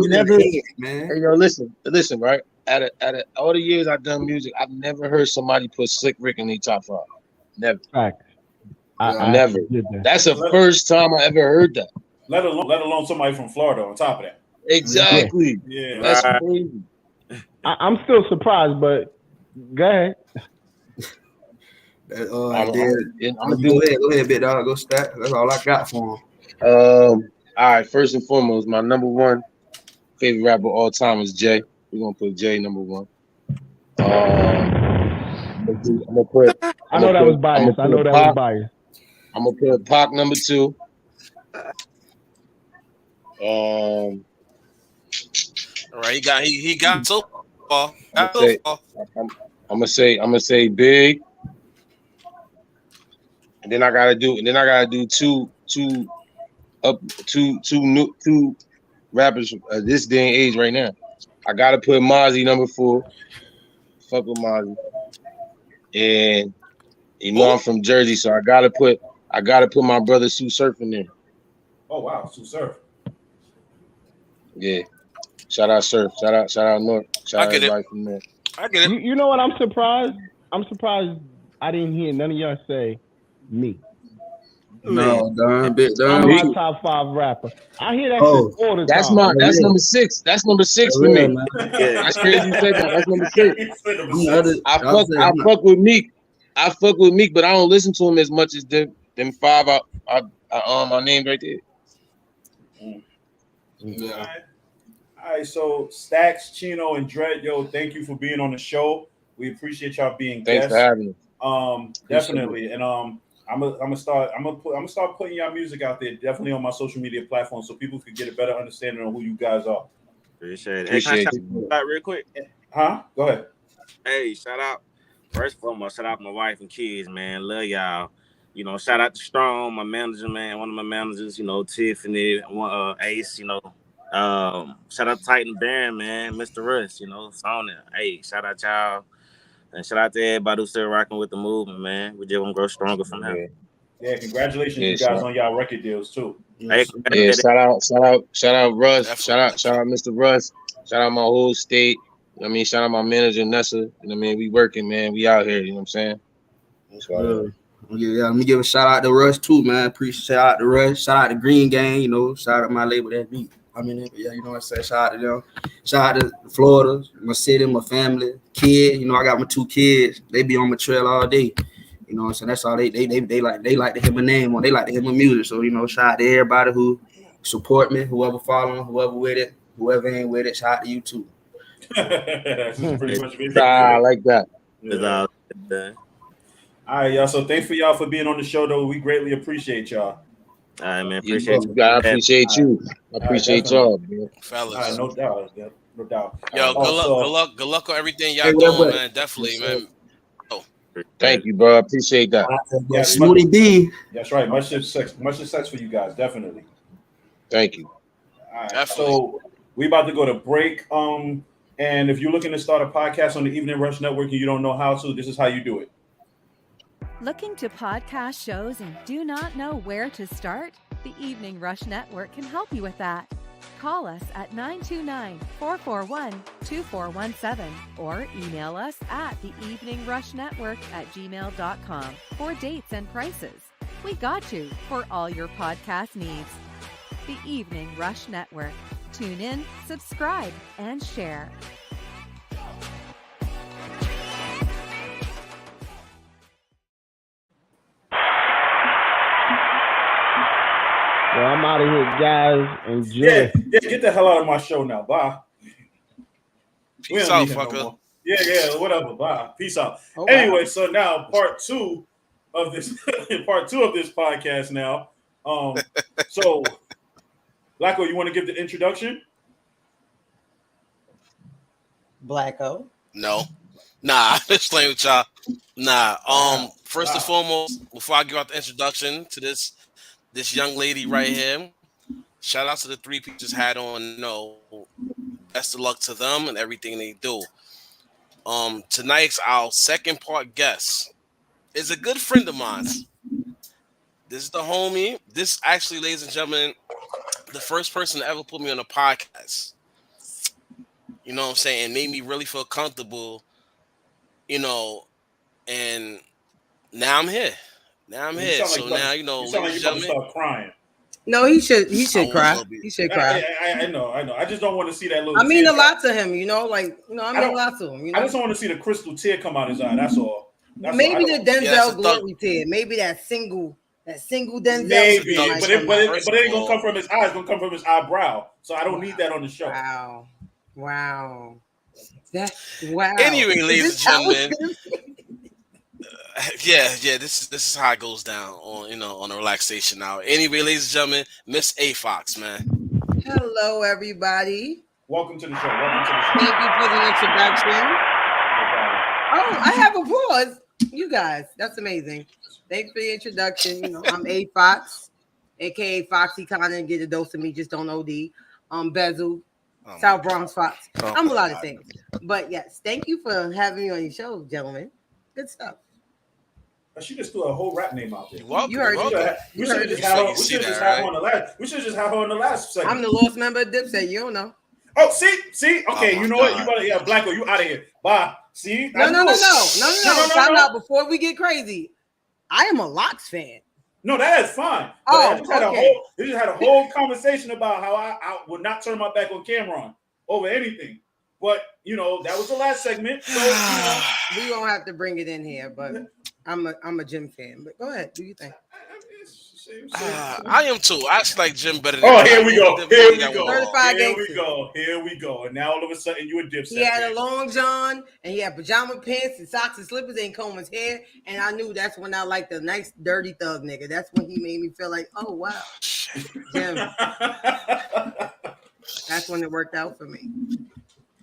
never, man. Hey, yo, listen, right? Out of all the years I've done music, I've never heard somebody put Slick Rick in their top 5. Never. I never. That's the first time I ever heard that. Let alone somebody from Florida on top of that. Exactly. Yeah. That's crazy. I'm still surprised, but go ahead. I'm gonna go ahead, big dog. Go stack. That's all I got for him. All right. First and foremost, my number 1 favorite rapper of all time is Jay. We're gonna put Jay number 1. I'm gonna put. I know that was biased. I'm gonna put Pac number 2. All right, he got so far. I'm gonna say Big, and then I gotta do two new rappers this day and age right now. I gotta put Mozzie number 4. Fuck with Mozzie, and you know I'm from Jersey, so I gotta put my brother Sue Surf in there. Oh wow, Sue Surf. Yeah. Shout out Surf. Shout out North. Shout out everybody from there. I get it. You know what? I'm surprised I didn't hear none of y'all say me. No, Don. I'm my top 5 rapper. I hear that shit all the time. That's number 6. That's number 6 for me. That's crazy you said that. That's number 6. I fuck with Meek. I fuck with Meek, but I don't listen to him as much as them 5 I named right there. Yeah. All right, so Stvckz, Chino, and Dread, yo, thank you for being on the show. We appreciate y'all being guests. Thanks for having me. Definitely, and I'm gonna start putting y'all music out there, definitely on my social media platforms, so people could get a better understanding of who you guys are. Appreciate it. Hey, can I shout out real quick? Huh? Go ahead. Hey, shout out. First and foremost, shout out my wife and kids, man. Love y'all. You know, shout out to Strong, my manager, man. One of my managers, you know, Tiffany, Ace, you know. Shout out to Titan Baron, man. Mr. Russ, you know, Sonya. Hey, shout out y'all. And shout out to everybody who's still rocking with the movement, man. We just gonna grow stronger from here. Yeah, congratulations, you guys, on y'all record deals too. Hey, shout out Russ. Shout out Mr. Russ. Shout out my whole state. You know what I mean, shout out my manager Nessa. You know what I mean, we working, man. We out here. You know what I'm saying? That's why. Yeah, let me give a shout out to Rush too, man. Appreciate shout out to Rush. Shout out to Green Gang. You know, shout out to my label that beat. I mean, yeah, you know what I'm saying. Shout out to them. Shout out to Florida, my city, my family, kid. You know, I got my 2 kids. They be on my trail all day. You know what I'm saying? That's all they like. They like to hear my name on. They like to hear my music. So, you know, shout out to everybody who support me, whoever following, whoever with it, whoever ain't with it. Shout out to you too. That's pretty much it. I like that. Yeah. All right, y'all. So thanks for y'all for being on the show, though. We greatly appreciate y'all. All right, man. Appreciate you. I appreciate you. I appreciate y'all, man. Fellas. All right, no doubt. No doubt. Yo, good luck on everything y'all doing, man. Definitely, man. Thank you, bro. I appreciate that. Yeah, Smoothie D. That's right. Much success for you guys, definitely. Thank you. All right, so we about to go to break. And if you're looking to start a podcast on the Evening Rush Network and you don't know how to, this is how you do it. Looking to podcast shows and do not know where to start? The Evening Rush Network can help you with that. Call us at 929-441-2417 or email us at theeveningrushnetwork@gmail.com for dates and prices. We got you for all your podcast needs. The Evening Rush Network. Tune in, subscribe, and share. Well, I'm out of here, guys. Enjoy. Yeah, get the hell out of my show now. Bye. Peace out, fucker. No yeah, whatever. Bye. Peace out. Oh, anyway, wow. so now part two of this podcast now. So Blacko, you want to give the introduction? Blacko. No. Nah, I'm just playing with y'all. Nah. First and foremost, before I give out the introduction to this young lady right here, shout out to the 3 people just had on. Best of luck to them and everything they do. Tonight's our second part guest is a good friend of mine. This is the homie. This actually, ladies and gentlemen, the first person to ever put me on a podcast. You know what I'm saying? Made me really feel comfortable. And now I'm here. So now, you sound like you're about to start crying. No, he should cry. He should cry. I know. I just don't want to see that little. I mean tear a lot to him, I mean a lot to him. I just don't want to see the crystal tear come out his eye. That's all. Maybe the Denzel glory tear. Maybe that single Denzel. Maybe, but it ain't gonna come from his eye. It's gonna come from his eyebrow. So I don't need that on the show. Wow. Anyway, ladies and gentlemen. Yeah. This is how it goes down on a relaxation hour. Anyway, ladies and gentlemen, Miss Stvckz, man. Hello, everybody. Welcome to the show. Thank you for the introduction. Oh, I have applause. You guys, that's amazing. Thanks for the introduction. I'm Stvckz, aka Foxy. Kind of get a dose of me, just don't OD. Bezel, South Bronx Fox. I'm a lot of things, but yes, thank you for having me on your show, gentlemen. Good stuff. She just threw a whole rap name out there. You heard it. We should have just had her on the last. We should just have her on the last segment. I'm the lost member of Dipset. You don't know. Oh, see. Okay, you know what? You better, Blacko, you out of here. Bye. See? No. Time out before we get crazy. I am a Locks fan. No, that is fine. I just had a whole conversation about how I would not turn my back on Cameron over anything. But that was the last segment. So we don't have to bring it in here, but I'm a Jim fan. But go ahead, do you think? I am too. I actually like Jim better than Here we go. Here we go. And now all of a sudden you a Dipset. He had a long john and he had pajama pants and socks and slippers and comb his hair. And I knew that's when I liked the nice dirty thug nigga. That's when he made me feel like, oh wow. Jim. That's when it worked out for me.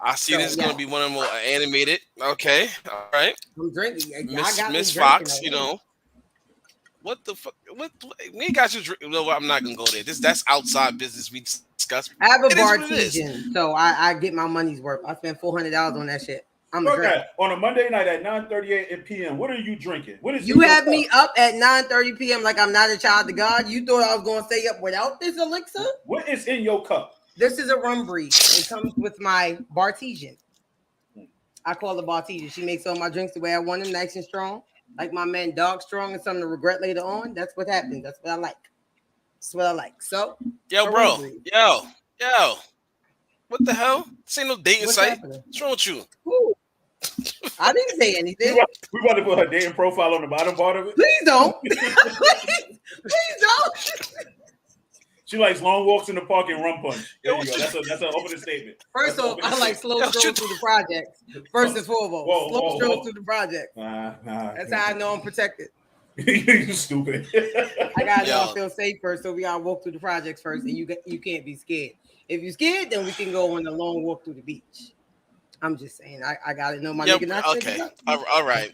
I see this is going to be one of the more animated. Okay. All right. I'm drinking. Miss Fox, What the fuck? We ain't got you drink. No, I'm not going to go there. That's outside business we discussed. I have a bartesian, so I get my money's worth. I spent $400 on that shit. I'm a drink. On a Monday night at 9:38 p.m., what are you drinking? What is you have me up at 9:30 p.m. like I'm not a child of God? You thought I was going to stay up without this elixir? What is in your cup? This is a rum breeze. It comes with my Bartesian. I call it Bartesian. She makes all my drinks the way I want them, nice and strong. Like my man, dog strong and something to regret later on. That's what happens. That's what I like. That's what I like. So, yo, bro, yo, what the hell? This ain't no dating What's site. happening? What's wrong with you? Ooh. I didn't say anything. We about to put her dating profile on the bottom part of it. Please don't. Please don't. She likes long walks in the park and rum punch. There you go. That's an opening statement. First off, I like slow strolls through the projects. First and foremost, slow strolls through the project. Nah. That's how I know I'm protected. You stupid. I gotta know I feel safe first, so we gotta walk through the projects first, and you can't be scared. If you're scared, then we can go on a long walk through the beach. I'm just saying, I gotta know my nigga not okay. All right.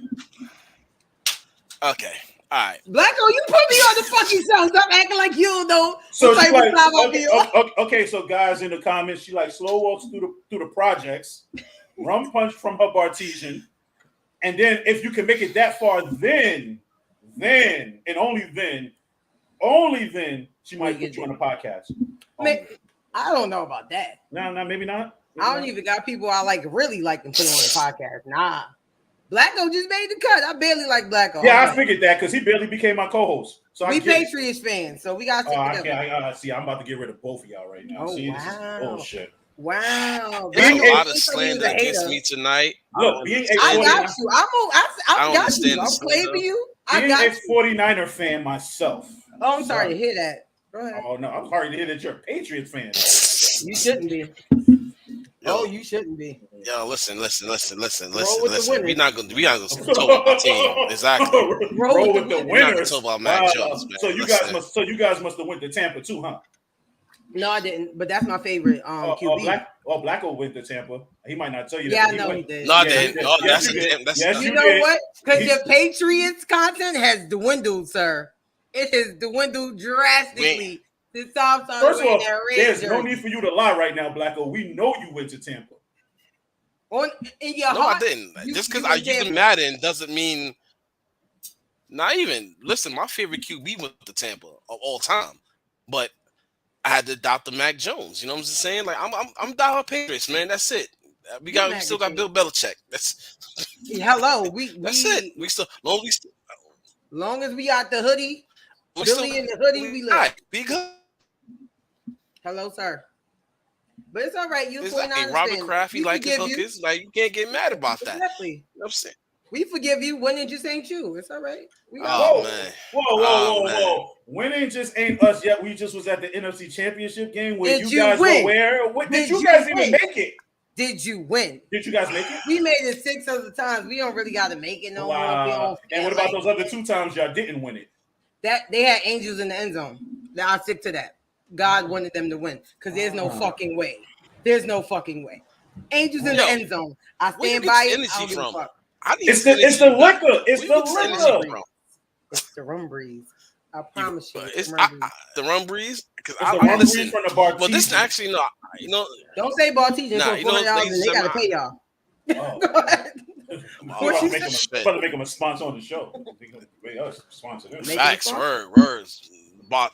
Okay. All right. Blacko, you put me on the fucking show. Stop acting like you know. So she like, okay, so guys in the comments, she like slow walks through the projects, rum punch from her Bartesian, and then if you can make it that far, then and only then she might put you on the podcast. I don't know about that. No, maybe not. I don't even got people I like really like to put on the podcast. Nah. Blacko just made the cut. I barely like Blacko. Yeah, I figured that because he barely became my co-host. So we Patriots fans, so we got to stick together. See, I'm about to get rid of both of y'all right now. Oh, see, wow. Oh shit. Wow. There's a lot of slander against me tonight. Look, being I got you. I got you. I'm claiming you. I being got a 49er fan myself. Oh, I'm sorry to hear that. Go ahead. Oh no, I'm sorry to hear that you're a Patriots fan. You shouldn't be. Oh, you shouldn't be. Yo, listen. We're not gonna talk about my team. Exactly. Roll with the We're not gonna winners. talk about Mac Jones, man. So you guys must have went to Tampa too, huh? No, I didn't. But that's my favorite QB. Blacko went to Tampa. He might not tell you that. Yeah, I know he did. No, I didn't. Oh, that's you know what? Because your Patriots content has dwindled, sir. It has dwindled drastically. First of all, there's no need for you to lie right now, Blacko. We know you went to Tampa. I didn't. Just because I use Madden doesn't mean. Not even. Listen, my favorite QB went to Tampa of all time, but I had to adopt the Mac Jones. You know what I'm just saying? Like I'm diehard Patriots, man. That's it. We still got Bill Belichick. That's That's it. We still long as we got the hoodie, Billy in the hoodie, we live. Right, be good. Hello, sir. But it's all right. You're like Robert Kraft, he like his hookers. Like you can't get mad about that. Exactly. You know what I'm saying? We forgive you. Winning just ain't you. It's all right. Man. Whoa. Winning just ain't us yet. We just was at the NFC Championship game where you guys were where? Did you guys even make it? Did you win? Did you guys make it? We made it 6 other times. We don't really got to make it no more. And what about those other 2 times y'all didn't win it? That they had angels in the end zone. Now I'll stick to that. God wanted them to win because there's no fucking way. There's no fucking way. Angels in the end zone. I stand by it. Energy from? It's the liquor. It's the liquor. It's the rum breeze. I promise you. It's the rum breeze. Because I rum breeze from the Bartesian. Well, this actually Don't say Bartesian. Nah, they gotta pay y'all. Go ahead. About to make them a sponsor on the show. Sponsor them. Facts, words. But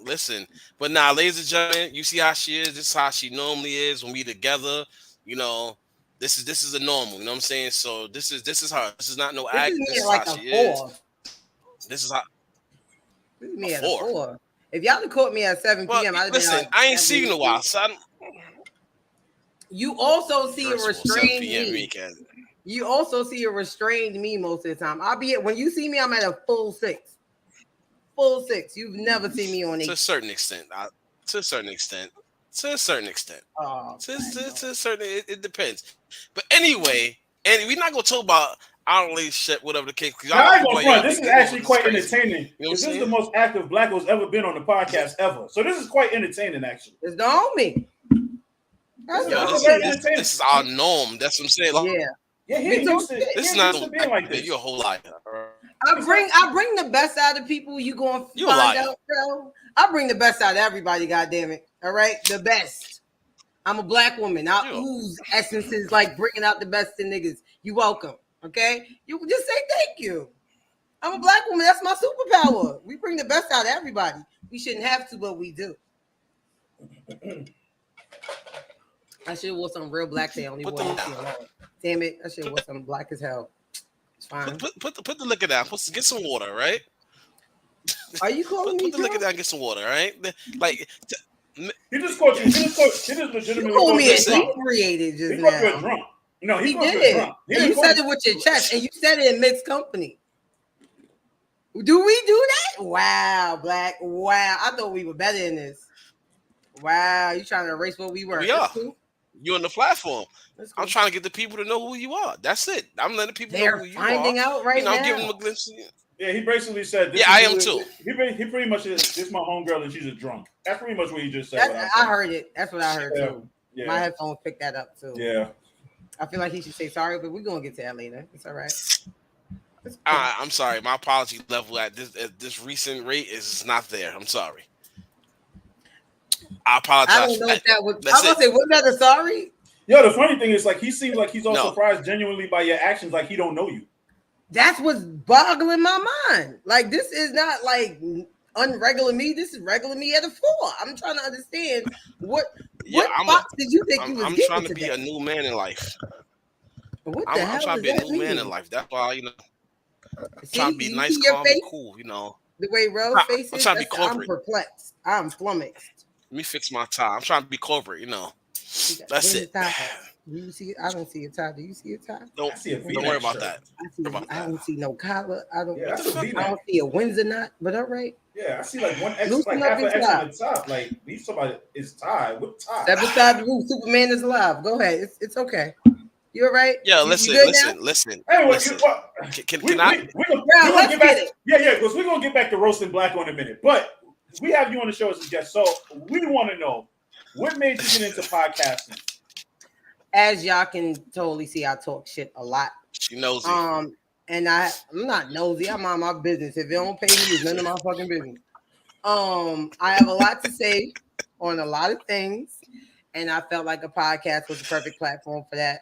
listen, but now, ladies and gentlemen, you see how she is. This is how she normally is when we together. You know, this is a normal. You know what I'm saying? So this is her. This is not no act. This is how she is. This is how. This is me at 4. If y'all had caught me at 7 p.m., I'd listen. Like, I ain't seen in a while, son. You also see a restrained me. Weekend. You also see a restrained me most of the time. when you see me, I'm at a full 6. Full 6. You've never seen me on 8. To a certain extent. To a certain extent. Oh, to a certain, it depends. But anyway, and we're not gonna talk about our relationship, whatever the case. This is actually quite entertaining. This is the most active Blacko's ever been on the podcast ever. So this is quite entertaining, actually. It's the homie. This is our norm. That's what I'm saying. Like, this is not like this. You're a whole liar. I bring the best out of people. You gonna find out, bro. I bring the best out of everybody. God damn it! All right, the best. I'm a black woman. I ooze essences like bringing out the best in niggas. You welcome. Okay, you just say thank you. I'm a black woman. That's my superpower. We bring the best out of everybody. We shouldn't have to, but we do. I should have wore some real black thing. Only wore Damn it! I should have wore some black as hell. It's fine. Put the liquor down. Get some water, right? Are you calling me? Put the liquor down. Get some water, right? Like he just called you. He just legitimately called me inebriated just now. He called you a drunk. No, he did. Drunk. You said it with your chest, and you said it in mixed company. Do we do that? Wow, Black. Wow, I thought we were better than this. Wow, you trying to erase what we were? We are. Cool. You're on the platform. Cool. I'm trying to get the people to know who you are. That's it. I'm letting people know who you are. They're finding out right now. I'm giving them a glimpse. Yeah, he basically said. I am too. He pretty much is. This is my homegirl, and she's a drunk. That's pretty much what he just said. I heard it. That's what I heard too. Yeah. My headphones picked that up too. Yeah. I feel like he should say sorry, but we're gonna get to that later. It's all right. Cool. I'm sorry. My apology level at this recent rate is not there. I'm sorry. I apologize. I don't know if that was. I was gonna say, was that a sorry? Yo, the funny thing is, like, he seems like he's all surprised genuinely by your actions, like he don't know you. That's what's boggling my mind. Like, this is not like unregular me. This is regular me at a 4. I'm trying to understand what box did you think you was getting trying to today? be a new man in life. What the hell I'm trying to be a new man in life. That's why, trying to be nice, calm, and cool, The way Rell's face is, I'm trying to be corporate. I'm perplexed. I'm flummoxed. Let me fix my tie. I'm trying to be corporate, That's it. You see? I don't see a tie. Do you see a tie? Don't worry about that. I don't see no collar. I don't see a Windsor knot. But all right. Yeah, I see like one X, like half an X on the top. Like he's talking about his tie. What tie? Step beside the roof. Superman is alive. Go ahead. It's okay. You all right? Yeah, listen. Hey, can I? We're gonna get back. Yeah, because we're gonna get back to roasting Black on a minute. But we have you on the show as a guest, so we want to know what made you get into podcasting. As y'all can totally see, I talk shit a lot. She knows it. And I'm not nosy. I'm on my business. If it don't pay me, it's none of my fucking business. I have a lot to say on a lot of things, and I felt like a podcast was the perfect platform for that.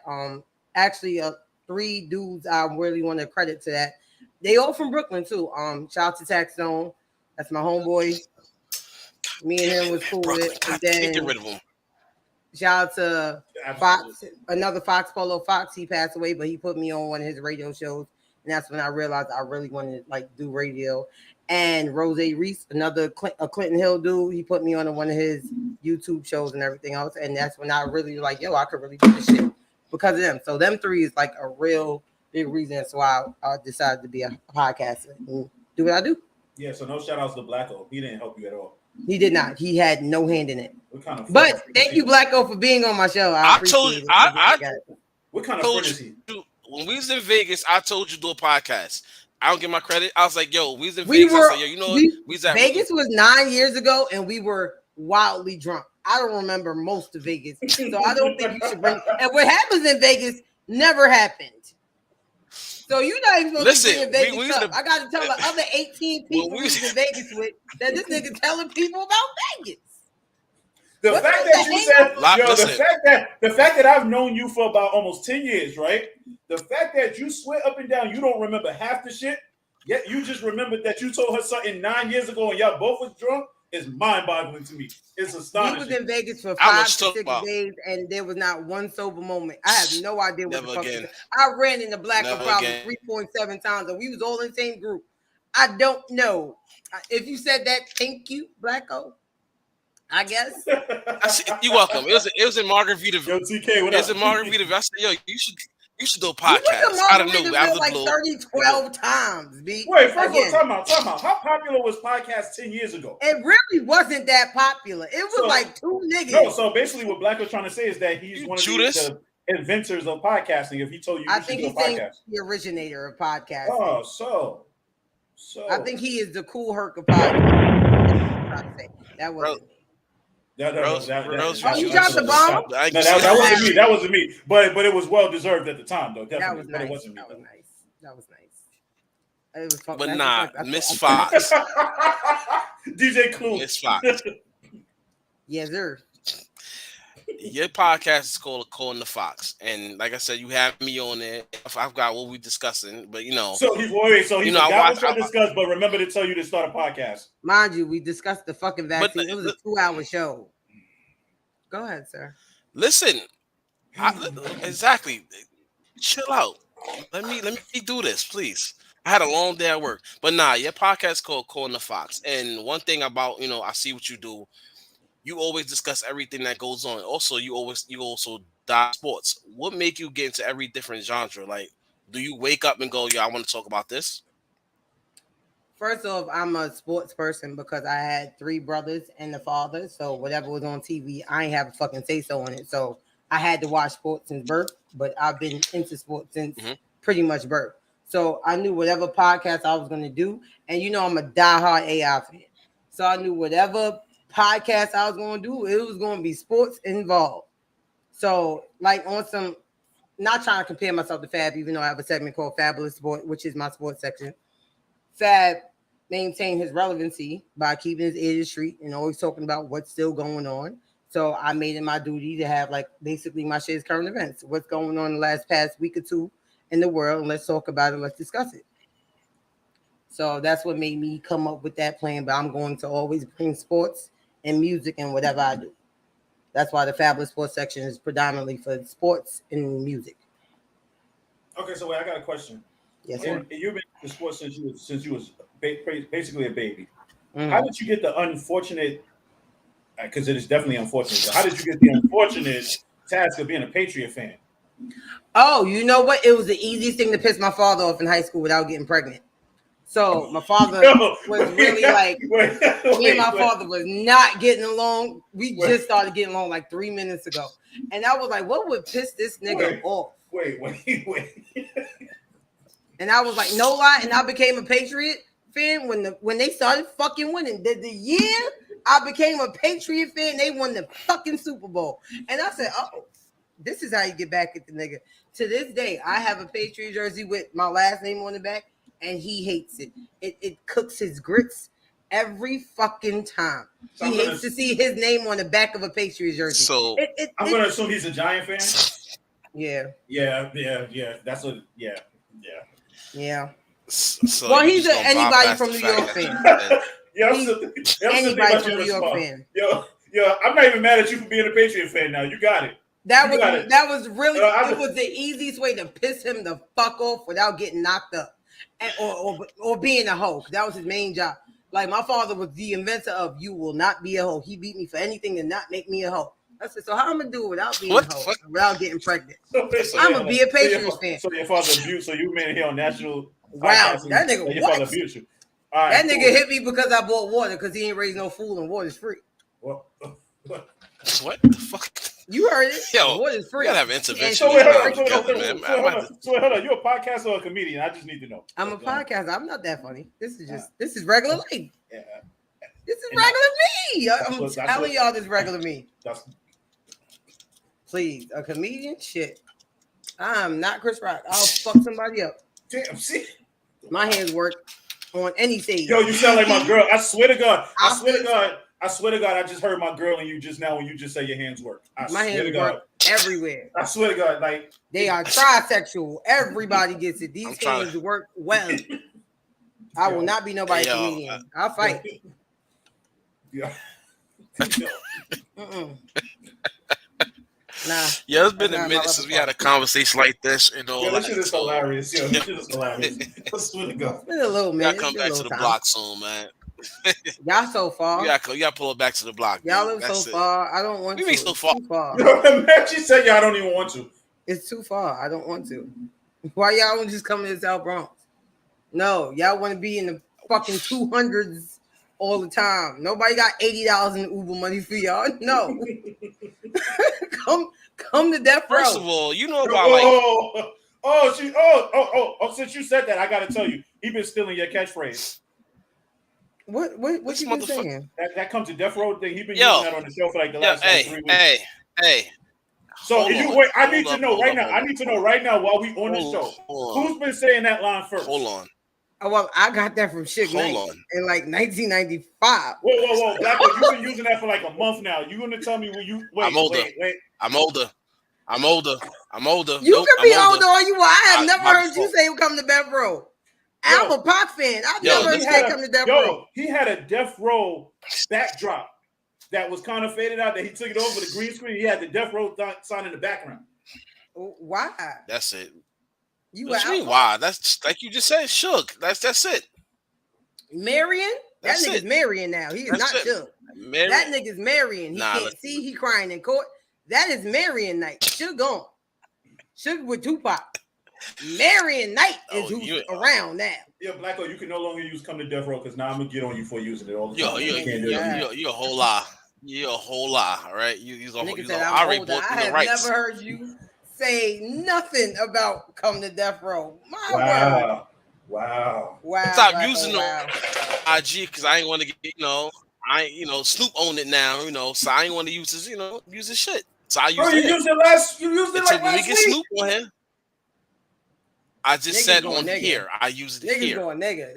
Actually, 3 dudes I really want to credit to that. They all from Brooklyn too. Shout out to Taxstone. That's my homeboy. Me and him was cool with it. And then get rid of him. Shout out to Fox, another Fox Polo Fox. He passed away, but he put me on one of his radio shows, and that's when I realized I really wanted to do radio. And Rose Reese, another Clinton Hill dude, he put me on one of his YouTube shows and everything else, and that's when I really I could really do this shit because of them. So them 3 is like a real big reason that's why I decided to be a podcaster and do what I do. Yeah. So no shout outs to Blacko. He didn't help you at all. He did not. He had no hand in it. But thank you, Blacko, for being on my show. I told you. What kind of friend is he? When we was in Vegas, I told you to do a podcast. I don't get my credit. I was like, yo, we was in Vegas. I said, yo, we was at Vegas was 9 years ago, and we were wildly drunk. I don't remember most of Vegas, so I don't think you should bring. And what happens in Vegas never happened. So you're not even supposed to be in Vegas. I got to tell the other 18 people we was in Vegas with that this nigga telling people about Vegas. The fact that I've known you for about almost 10 years, right? The fact that you swear up and down you don't remember half the shit, yet you just remembered that you told her something 9 years ago and y'all both was drunk is mind-boggling to me. It's astonishing. He was in Vegas for 5 to 6 days and there was not one sober moment. I have no idea what the fuck it is. I ran into Blacko probably 3.7 times and we was all in the same group. I don't know. If you said that, thank you, Blacko. I guess. You're welcome. It was in Margaritaville. Yo, TK, what it was in Margaritaville. I said, yo, you should do a podcast. I don't know. Out of like 12 times, B. Wait, first of all, time out. How popular was podcast 10 years ago? It really wasn't that popular. It was like 2 niggas. No, so basically what Black was trying to say is that he's one of the inventors of podcasting. If he told you, I think he's the originator of podcasting. Oh, so I think he is the cool herc of podcasting. That wasn't me. You dropped the bomb? That wasn't me. But it was well deserved at the time, though. Definitely. That was nice. But it wasn't me. That was nice. It was but nah, Miss Fox. DJ Clue. Miss Fox. Yes, sir. Your podcast is called Calling the Fox, and like I said, you have me on there. I've got what we're discussing, but So he's got what I discussed, but remember to tell you to start a podcast. Mind you, we discussed the fucking vaccine. It was a 2-hour show. Go ahead, sir. Listen, exactly. Chill out. Let me do this, please. I had a long day at work, but nah, your podcast called Calling the Fox, and one thing about I see what you do. You always discuss everything that goes on. Also, you also dive sports. What make you get into every different genre? Like, do you wake up and go, "Yeah, I want to talk about this"? First off, I'm a sports person because I had 3 brothers and the father. So whatever was on TV, I ain't have a fucking say so on it. So I had to watch sports since birth, but I've been into sports since pretty much birth. So I knew whatever podcast I was going to do. And I'm a diehard AI fan. So I knew whatever podcast I was going to do, it was going to be sports involved. So like on some, not trying to compare myself to Fab, even though I have a segment called Fabulous Sport, which is my sports section. Fab maintained his relevancy by keeping his ear to the street and always talking about what's still going on. So I made it my duty to have like basically my shit's current events. What's going on in the past week or two in the world, and let's talk about it. Let's discuss it. So that's what made me come up with that plan. But I'm going to always bring sports and music and whatever I do. That's why the Fabulous Sports section is predominantly for sports and music. Okay, so wait, I got a question. Yes, sir. And you've been in sports since you was basically a baby. How did you get the unfortunate? Because it is definitely unfortunate. But how did you get the unfortunate task of being a Patriot fan? Oh, you know what? It was the easiest thing to piss my father off in high school without getting pregnant. So my father was really like, me and my father was not getting along. We just started getting along like 3 minutes ago. And I was like, what would piss this nigga off? Wait. And I was like, no lie. And I became a Patriot fan when they started fucking winning. The year I became a Patriot fan, they won the fucking Super Bowl. And I said, oh, this is how you get back at the nigga. To this day, I have a Patriot jersey with my last name on the back. And he hates it. It cooks his grits every fucking time. So he hates to see his name on the back of a Patriots jersey. So I'm going to assume he's a Giant fan. Yeah. That's what. Yeah. So well, he's anybody from New York fan. Anybody from New York fan. Yo, I'm not even mad at you for being a Patriot fan. Now you got it. That was really it was the easiest way to piss him the fuck off without getting knocked up. Or being a hoe. That was his main job. Like my father was the inventor of you will not be a hoe. He beat me for anything to not make me a hoe. I said, so how am I gonna do it without being a hoe, without getting pregnant? I'm gonna be a Patriots fan. So your father abused. So you made it here on national. Wow, that nigga. Your father abused you. All right, that nigga hit me because I bought water because he ain't raised no fool and water's free. What the fuck? You heard it. Yo, water's free. You gotta have intervention. So hold on. You're a podcaster or a comedian? I just need to know. I'm a podcaster. I'm not that funny. This is regular life. Yeah. This is regular me. I'm telling y'all this regular me. Please, a comedian? Shit. I'm not Chris Rock. I'll fuck somebody up. Damn, see? My hands work on any stage. Yo, you sound like my girl. I swear to God. I swear to God, I just heard my girl and you just now when you just say your hands work. My hands work everywhere. I swear to God, like they are trisexual. Everybody gets it. These hands work well. I will not be nobody's comedian. I'll fight. Yeah. Nah. Yeah, it's been a minute since we had a conversation like this. This shit is hilarious. Yo, this shit is hilarious. I swear to God. It's been a little minute. Y'all come back to the block soon, man. Y'all so far. You gotta pull it back to the block. Y'all live so far. I don't want to. So far. Too far. She said y'all don't even want to. It's too far. I don't want to. Why y'all don't just come to the South Bronx? No, y'all want to be in the fucking 200s all the time. Nobody got $80 in Uber money for y'all. No. come to Death Row. First of all, you know about since you said that, I gotta tell you, he been stealing your catchphrase. What you been saying? That comes to Death Row thing. He been using that on the show for like the last 3 weeks. Hey. So I need to know right now while we on the show. Who's been saying that line first? Hold on. Well, I got that from Suge Knight in like 1995. Whoa, Black, you've been using that for like a month now. You gonna tell me when you wait? I'm older. I'm older. You can be older all you want. I have never heard you say come to Death Row. I'm a Pac fan. I've never heard you say come to Death Row. He had a Death Row backdrop that was kind of faded out that he took it over the green screen. He had the Death Row sign in the background. Why? That's it. You What you mean? Why? That's like you just said. Shook. That's it. Marion? That That's nigga's it. Marion now. He is That's not it. Shook. That nigga's Marion. He can't see. He crying in court. That is Marion night. Shook gone. Shook with Tupac. Marion Knight is who's around now. Yeah, Blacko, you can no longer use "Come to Death Row" because now I'm gonna get on you for using it all the time. You're a whole lie. You're a whole lie. All right, I have never heard you say nothing about "Come to Death Row." Wow. Stop using IG because I ain't want to get Snoop owned it now. So I ain't want to use his use his shit. So I used it. You used it last week. Snoop on here. I just said on here. I use it niggas here. Going nigga.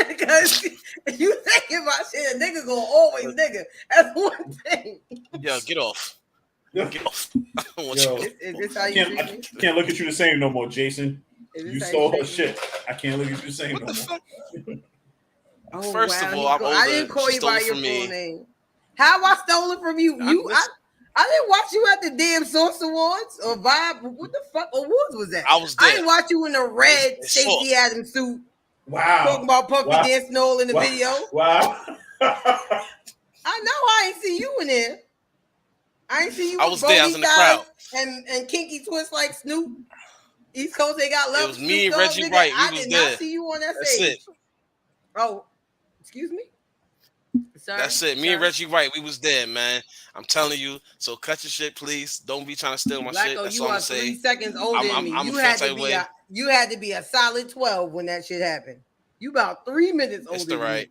Because you thinking about shit, a nigga gonna always nigga. That's one thing. Yo, get off. Get off. Is this how you treat me? I can't look at you the same no more, Jason. You stole her shit. I can't look at you the same no more. First of all, I'm older. I didn't call you by your full name. How I stole it from you? I didn't watch you at the damn Source Awards or Vibe. What the fuck awards was that? I was there. I didn't watch you in a red Stacey Adams suit. Wow. Talking about Puffy dancing all in the video. Wow. I know I ain't see you in there. I ain't see you. I was there. I was in the crowd. And Kinky Twist like Snoop. East Coast, they got love. It was me and Reggie Wright. I did not see you on that stage. That's it. Oh, excuse me. Sorry. That's it. Me and Reggie Wright, we was there, man. I'm telling you. So cut your shit, please. Don't be trying to steal my shit. That's you all I'm are saying. 3 seconds older than me. You had to be a solid 12 when that shit happened. You about 3 minutes older than me.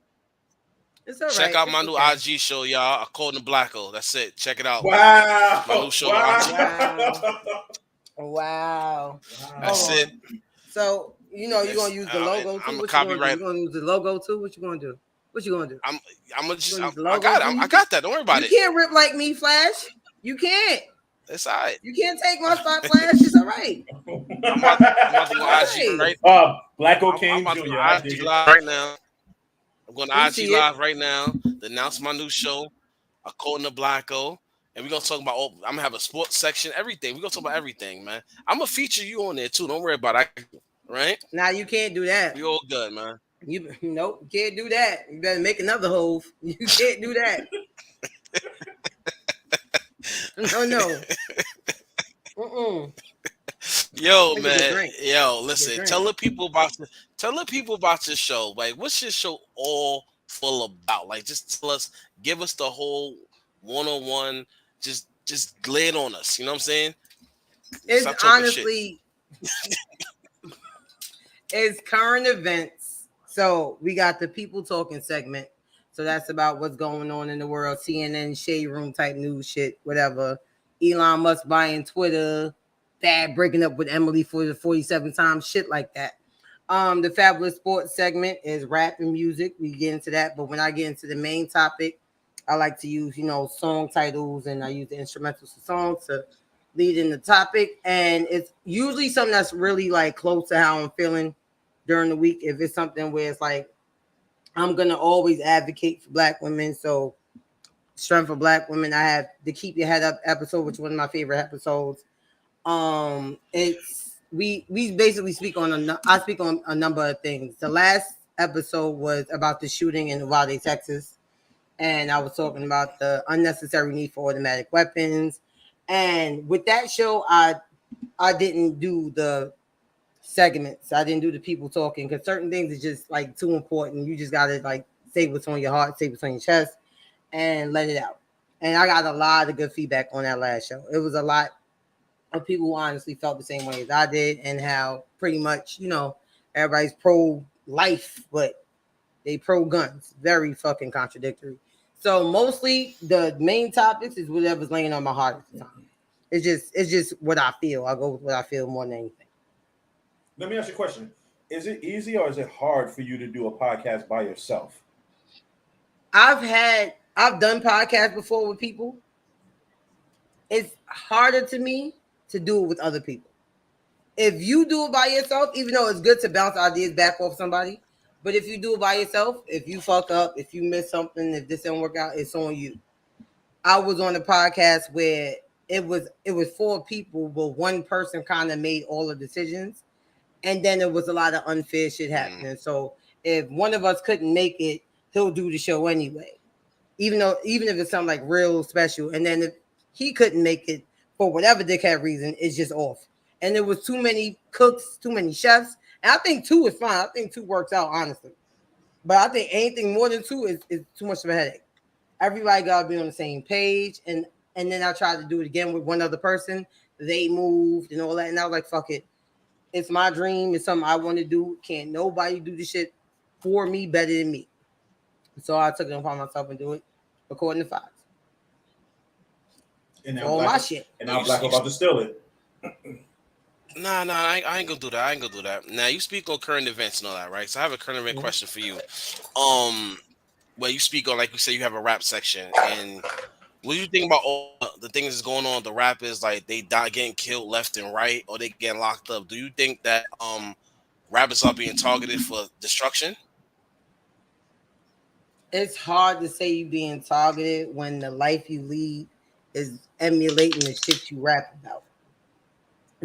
It's all right. Check out my new IG show, y'all. According to Blacko. That's it. Check it out. Wow. My new show. Wow. That's it. So you're gonna use the logo too. I'm a What copyright. you gonna use the logo too? What you gonna do? I'm gonna just. I got that. Don't worry about it. You can't rip like me, Flash. You can't. It's all right. You can't take my spot, Flash. It's all right. I'm about to go IG right. Blacko Kane I'm Jr. about to IG live right now. I'm going to IG live right now to announce my new show, According to Blacko. And we're going to talk about, I'm going to have a sports section, everything. We're going to talk about everything, man. I'm going to feature you on there, too. Don't worry about it. Right? Now, you can't do that. We all good, man. You can't do that. You better make another hove. You can't do that. No. Yo, man. Yo, listen. Tell the people about your show. Like, what's your show all full about? Like, just tell us, give us the whole one-on-one. Just lay it on us. You know what I'm saying? It's honestly, it's current events. So we got the people talking segment. So that's about what's going on in the world. CNN, shade room type news shit, whatever. Elon Musk buying Twitter. Dad breaking up with Emily for the 47th time, shit like that. The Fabulous Sports segment is rap and music. We get into that, but when I get into the main topic, I like to use, song titles, and I use the instrumentals for songs to lead in the topic. And it's usually something that's really like close to how I'm feeling during the week. If it's something where it's like, I'm gonna always advocate for Black women. So, Strength for Black Women. I have the Keep Your Head Up episode, which is one of my favorite episodes. It's we basically I speak on a number of things. The last episode was about the shooting in Uvalde, Texas, and I was talking about the unnecessary need for automatic weapons. And with that show, I didn't do the segments. I didn't do the people talking because certain things is just like too important. You just gotta like say what's on your heart, say what's on your chest, and let it out. And I got a lot of good feedback on that last show. It was a lot of people who honestly felt the same way as I did, and how pretty much, everybody's pro-life, but they pro-guns. Very fucking contradictory. So mostly the main topics is whatever's laying on my heart at the time. It's just what I feel. I go with what I feel more than anything. Let me ask you a question. Is it easy or is it hard for you to do a podcast by yourself? I've done podcasts before with people. It's harder to me to do it with other people. If you do it by yourself, even though it's good to bounce ideas back off somebody, but if you do it by yourself, if you fuck up, if you miss something, if this didn't work out, it's on you. I was on a podcast where it was 4 people, but one person kind of made all the decisions, and then there was a lot of unfair shit happening. So if one of us couldn't make it, he'll do the show anyway, even if it's something like real special. And then if he couldn't make it for whatever dickhead reason, it's just off. And there was too many cooks, too many chefs, and I think 2 is fine. I think 2 works out honestly, but I think anything more than 2 is too much of a headache. Everybody gotta be on the same page, and then I tried to do it again with one other person. They moved and all that, and I was like, "Fuck it, it's my dream. It's something I want to do. Can't nobody do this shit for me better than me." So I took it upon myself and do it according to Fox. And now all Black, my shit. And now Black about to steal it. Nah, I ain't gonna do that. I ain't gonna do that. Now you speak on current events and all that, right? So I have a current event question for you. Well, you speak on, like you say, you have a rap section, and what do you think about all the things that's going on? The rappers, like, they die getting killed left and right, or they getting locked up. Do you think that rappers are being targeted for destruction? It's hard to say you being targeted when the life you lead is emulating the shit you rap about.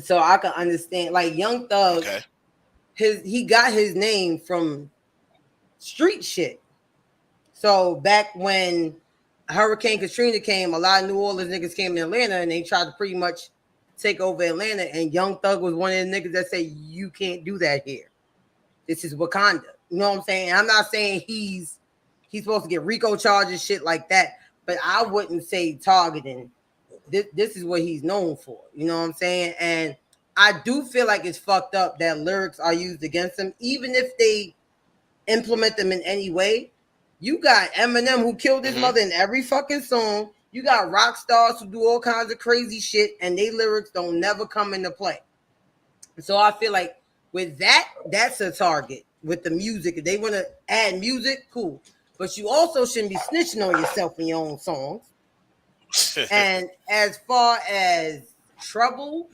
So I can understand, like Young Thug, he got his name from street shit. So back when Hurricane Katrina came, a lot of New Orleans niggas came to Atlanta and they tried to pretty much take over Atlanta. And Young Thug was one of the niggas that said, "You can't do that here. This is Wakanda." You know what I'm saying? I'm not saying he's supposed to get RICO charges, shit like that, but I wouldn't say targeting. This is what he's known for. You know what I'm saying? And I do feel like it's fucked up that lyrics are used against him, even if they implement them in any way. You got Eminem who killed his mother in every fucking song. You got rock stars who do all kinds of crazy shit, and they lyrics don't never come into play. So I feel like with that, that's a target. With the music, if they want to add music, cool. But you also shouldn't be snitching on yourself in your own songs. And as far as trouble,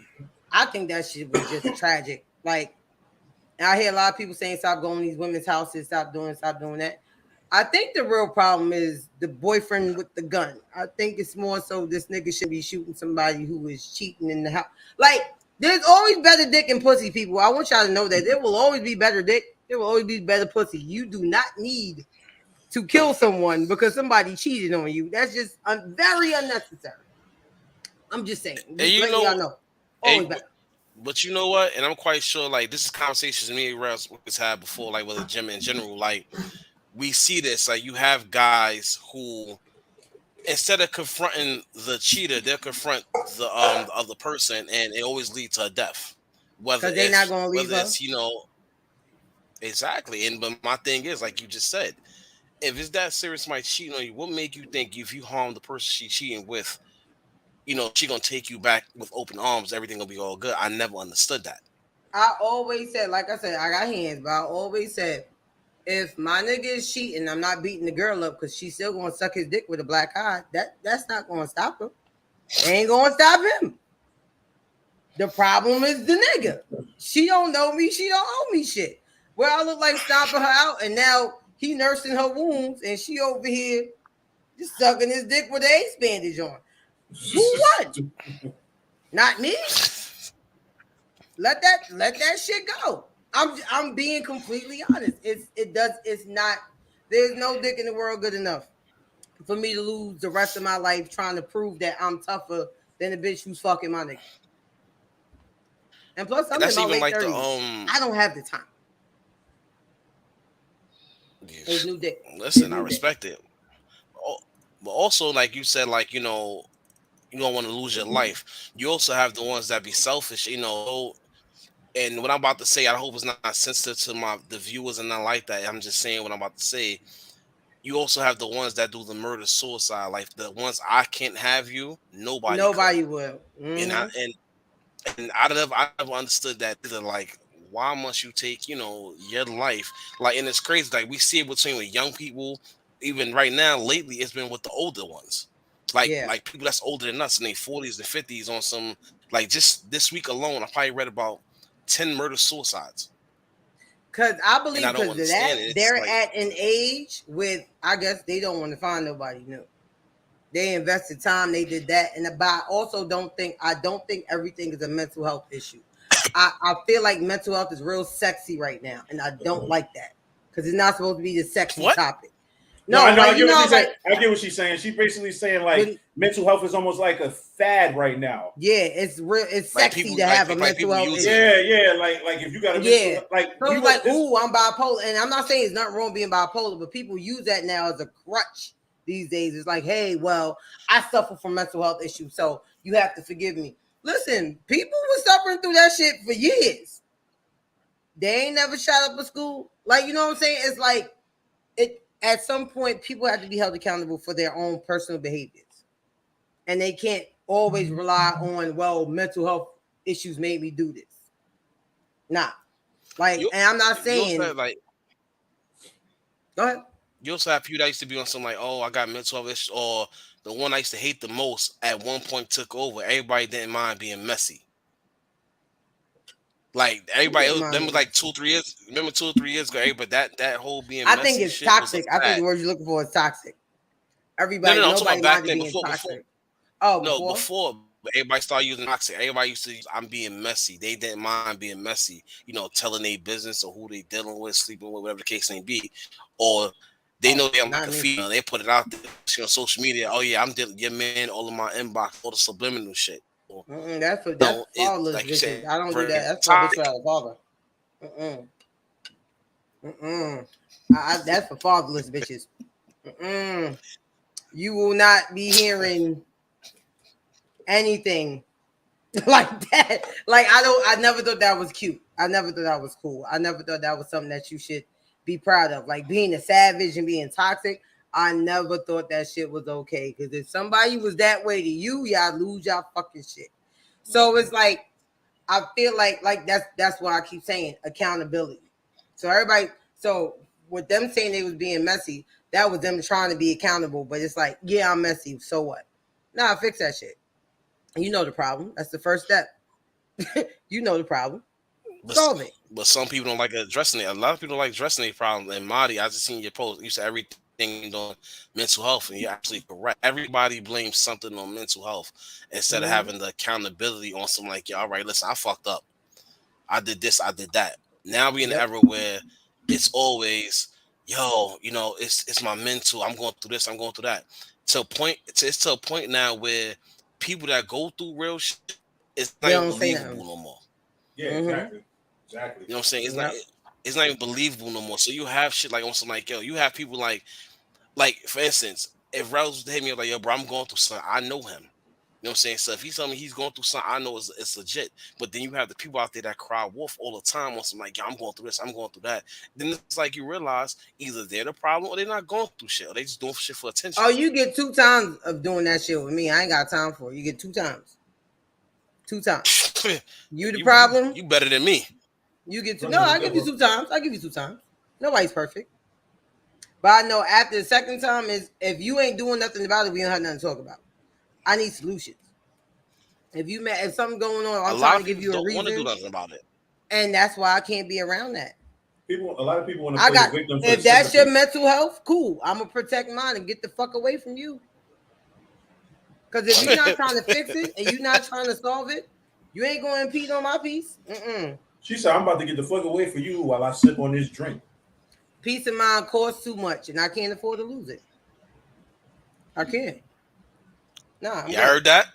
I think that shit was just tragic. Like, I hear a lot of people saying, "Stop going to these women's houses, stop doing that." I think the real problem is the boyfriend with the gun. I think it's more so this nigga should be shooting somebody who is cheating in the house. Like, there's always better dick and pussy, people. I want y'all to know that there will always be better dick. There will always be better pussy. You do not need to kill someone because somebody cheated on you. That's just very unnecessary. I'm just saying. Just letting y'all know. Always better. But you know what? And I'm quite sure, like, this is conversations me and Rellz has had before, like, with the gym in general. Like, we see this. Like, you have guys who, instead of confronting the cheater, they'll confront the other person, and it always leads to a death. Because they're not going to leave us. You know, exactly. And but my thing is, like you just said, if it's that serious, somebody cheating on you, what make you think if you harm the person she's cheating with, you know, she gonna take you back with open arms, everything gonna be all good? I never understood that. I always said, like I said, I got hands, but I always said, if my nigga is cheating, I'm not beating the girl up because she's still gonna suck his dick with a black eye. That's not gonna stop him. It ain't gonna stop him. The problem is the nigga. She don't know me. She don't owe me shit. Well, I look like stomping her out, and now he nursing her wounds, and she over here just sucking his dick with an ace bandage on. Who won? Not me. Let that shit go. I'm being completely honest. It's not. There's no dick in the world good enough for me to lose the rest of my life trying to prove that I'm tougher than the bitch who's fucking my nigga. And plus, I'm in my late 30s. I don't have the time. There's new dick. Listen, I respect it. But also, like you said, like, you know, you don't want to lose your life. You also have the ones that be selfish, you know. And what I'm about to say, I hope it's not sensitive to the viewers and not like that. I'm just saying what I'm about to say. You also have the ones that do the murder suicide, like the ones I can't have you. Nobody will. Mm-hmm. And I never understood that either. Like, why must you take, you know, your life? Like, and it's crazy. Like, we see it between with young people. Even right now, lately, it's been with the older ones. Like people that's older than us in their 40s and 50s on some, like, just this week alone, I probably read about 10 murder suicides. Because I believe because of that, they're like, at an age with, I guess they don't want to find nobody new. They invested time. They did that, but I also don't think everything is a mental health issue. I feel like mental health is real sexy right now, and I don't like that because it's not supposed to be the sexy topic. No, I know. I get what she's saying. She's basically saying like mental health is almost like a fad right now. Yeah, it's real. It's sexy to have a mental health issue. Yeah. Like if you got a mental, so it's like, ooh, I'm bipolar, and I'm not saying it's nothing wrong being bipolar, but people use that now as a crutch these days. It's like, hey, well, I suffer from mental health issues, so you have to forgive me. Listen, people were suffering through that shit for years. They ain't never shot up a school. Like, you know what I'm saying? It's like it. At some point, people have to be held accountable for their own personal behaviors. And they can't always rely on, well, mental health issues made me do this. Nah. And I'm not saying... Go ahead. You also have people that used to be on something like, oh, I got mental health issues, or the one I used to hate the most at one point took over. Everybody didn't mind being messy. Like everybody, remember like 2 or 3 years. Remember 2 or 3 years ago, everybody that whole being. I think it's toxic. I think the word you're looking for is toxic. Everybody, no, nobody back then being toxic. Before everybody started using toxic. Everybody used to use, I'm being messy. They didn't mind being messy. You know, telling their business or who they dealing with, sleeping with, whatever the case may be, or they know they're like a female. They put it out there on social media. Oh yeah, I'm dealing your man all in my inbox, all the subliminal shit. That's fatherless like bitches. I don't do that. That's for bitch out of father. That's for fatherless bitches. You will not be hearing anything like that. Like I never thought that was cute. I never thought that was cool. I never thought that was something that you should be proud of. Like being a savage and being toxic. I never thought that shit was okay. Because if somebody was that way to you, y'all lose y'all fucking shit. So it's like, I feel like that's why I keep saying accountability. So with them saying they was being messy, that was them trying to be accountable. But it's like, yeah, I'm messy. So what? Nah, fix that shit. You know the problem. That's the first step. You know the problem. Solve it. But some people don't like addressing it. A lot of people don't like addressing their problem. And Marty, I just seen your post. You said everything on mental health, and you're actually correct. Everybody blames something on mental health instead of having the accountability on something like, yeah, all right, listen, I fucked up. I did this, I did that. Now we in an era where it's always, yo, you know, it's my mental. I'm going through this, I'm going through that. It's to a point now where people that go through real shit, it's not even believable no more. Yeah, exactly. You know what I'm saying? It's not even believable no more. So you have shit like on some like, yo, you have people like for instance, if Rellz was to hit me up like, yo, bro, I'm going through something, I know him. You know what I'm saying? So if he's telling me he's going through something, I know it's legit. But then you have the people out there that cry wolf all the time on some like, yo, I'm going through this, I'm going through that. Then it's like you realize either they're the problem or they're not going through shit, or they just doing shit for attention. Oh, you get 2 times of doing that shit with me. I ain't got time for it. You get 2 times. 2 times. You the problem? You better than me. You get 2. No, I give you 2 times. I give you 2 times. Nobody's perfect. But I know after the second time is if you ain't doing nothing about it, we don't have nothing to talk about. I need solutions. If something's going on, I'm trying to give you a reason. Want to do nothing about it, and that's why I can't be around that. A lot of people want to play the victim. If that's your mental health, cool. I'm gonna protect mine and get the fuck away from you. Because if you're not trying to fix it and you're not trying to solve it, you ain't gonna impede on my peace. She said, "I'm about to get the fuck away from you while I sip on this drink." Peace of mind costs too much, and I can't afford to lose it. I can't. Nah. You heard that?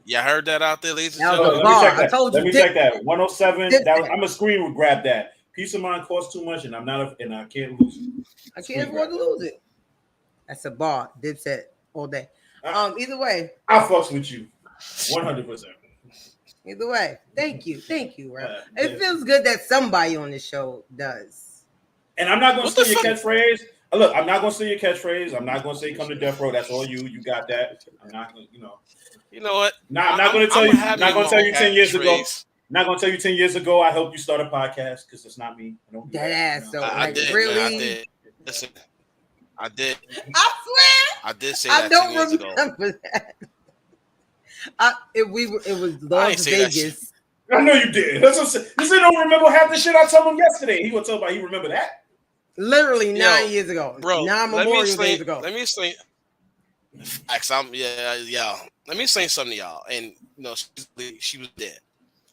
You heard that out there, ladies and gentlemen? Let me check that. 107. I'm gonna screen grab that. Peace of mind costs too much, and I can't lose it. I can't afford to lose it. That's a bar. Dipset all day. Either way, I fucks with you, 100%. Either way, thank you, bro. It feels good that somebody on this show does. And I'm not gonna steal your catchphrase. Look, I'm not gonna steal your catchphrase. I'm not gonna say come to death row. That's all you. You got that. I'm not gonna, You know what? Nah, I'm not gonna tell you. Not gonna tell you 10 years ago. Not gonna tell you 10 years ago. I helped you start a podcast because it's not me. I don't do that ass. So I did. Really? Man, I did. Listen, I did. I swear. I did say that 10 years ago. I don't remember that. It was Las Vegas. I know you did. That's what I'm saying. This don't remember half the shit I told him yesterday. He gonna tell about he remember that. Literally 9 years ago, bro. 9 Memorial Days ago. Let me explain. Facts. Yeah. Let me say something to y'all. And she was dead.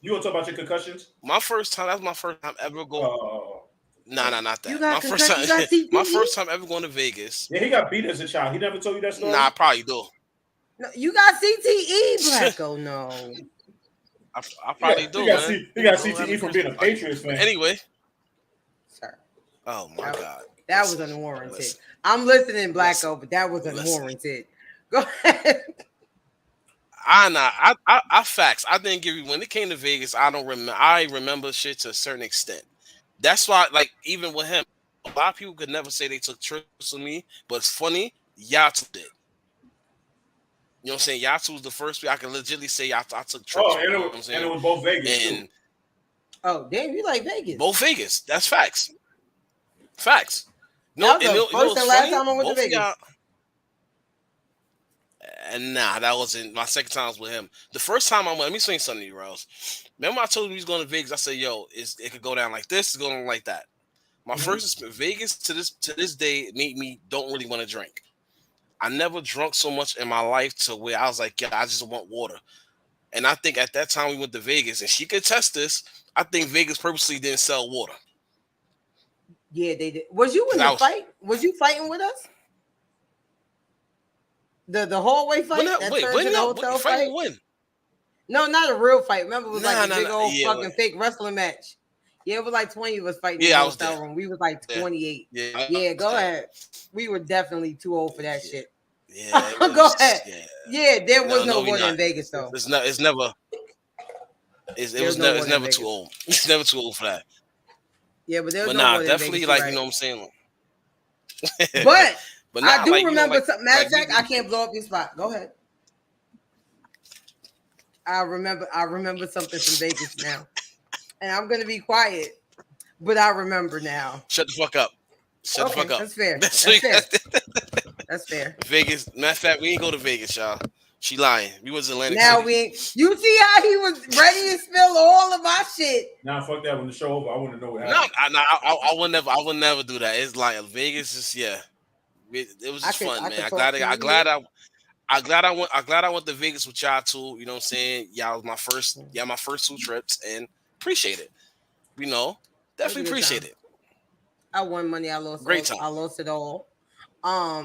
You want to talk about your concussions? My first time. That's my first time ever going. Nah, not that. You got My first time. My first time ever going to Vegas. Yeah, he got beat as a child. He never told you that story. Nah, I probably do. No, you got CTE, Blacko. No. I probably do. He got CTE from being a Patriots fan. Anyway. Sir. Oh my God. That was unwarranted. I'm listening, Blacko, but that was unwarranted. Go ahead. I facts. I didn't give you when it came to Vegas. I don't remember. I remember shit to a certain extent. That's why, like, even with him, a lot of people could never say they took trips with me. But it's funny, Yatu did. You know what I'm saying? Yatu was the first week I can legitimately say I took trips. Oh, and it was both Vegas too. Oh, damn, you like Vegas? Both Vegas. That's facts. Facts. No, first and last time I went to Vegas. And that wasn't my second time was with him. The first time I went, let me say something to you, Rellz. Remember I told you he was going to Vegas? I said, yo, it could go down like this, it's going like that. My first Vegas to this day made me don't really want to drink. I never drunk so much in my life to where I was like, yeah, I just want water. And I think at that time we went to Vegas, and she could test this. I think Vegas purposely didn't sell water. Yeah, they did. Was you in the fight? Was you fighting with us? The hallway fight? When? No, not a real fight. Remember, it was a big old fucking fake wrestling match. Yeah, it was like 20 of us fighting in the hotel room. We was like 28. Yeah, go ahead. We were definitely too old for that shit. Yeah, go ahead. Yeah, there was no water in Vegas though. It's never too old. It's never too old for that. Yeah, but there was definitely like you know what I'm saying. But I do remember something. Matter of fact, I can't blow up your spot. Go ahead. I remember something from Vegas now. And I'm gonna be quiet, but I remember now. Shut the fuck up. Shut the fuck up. That's fair. That's fair. That's fair. Vegas. Matter of fact, we ain't go to Vegas, y'all. She lying. We was in Atlantic City. Now we ain't. You see how he was ready to spill all of my shit. Nah, fuck that. When the show over, I want to know what happened. I would never do that. It's like Vegas is It was just fun, man. I'm glad I went to Vegas with y'all too. You know what I'm saying? Y'all was my first 2 trips and appreciate it. Definitely appreciate it. I won money. I lost. Great time. I lost it all.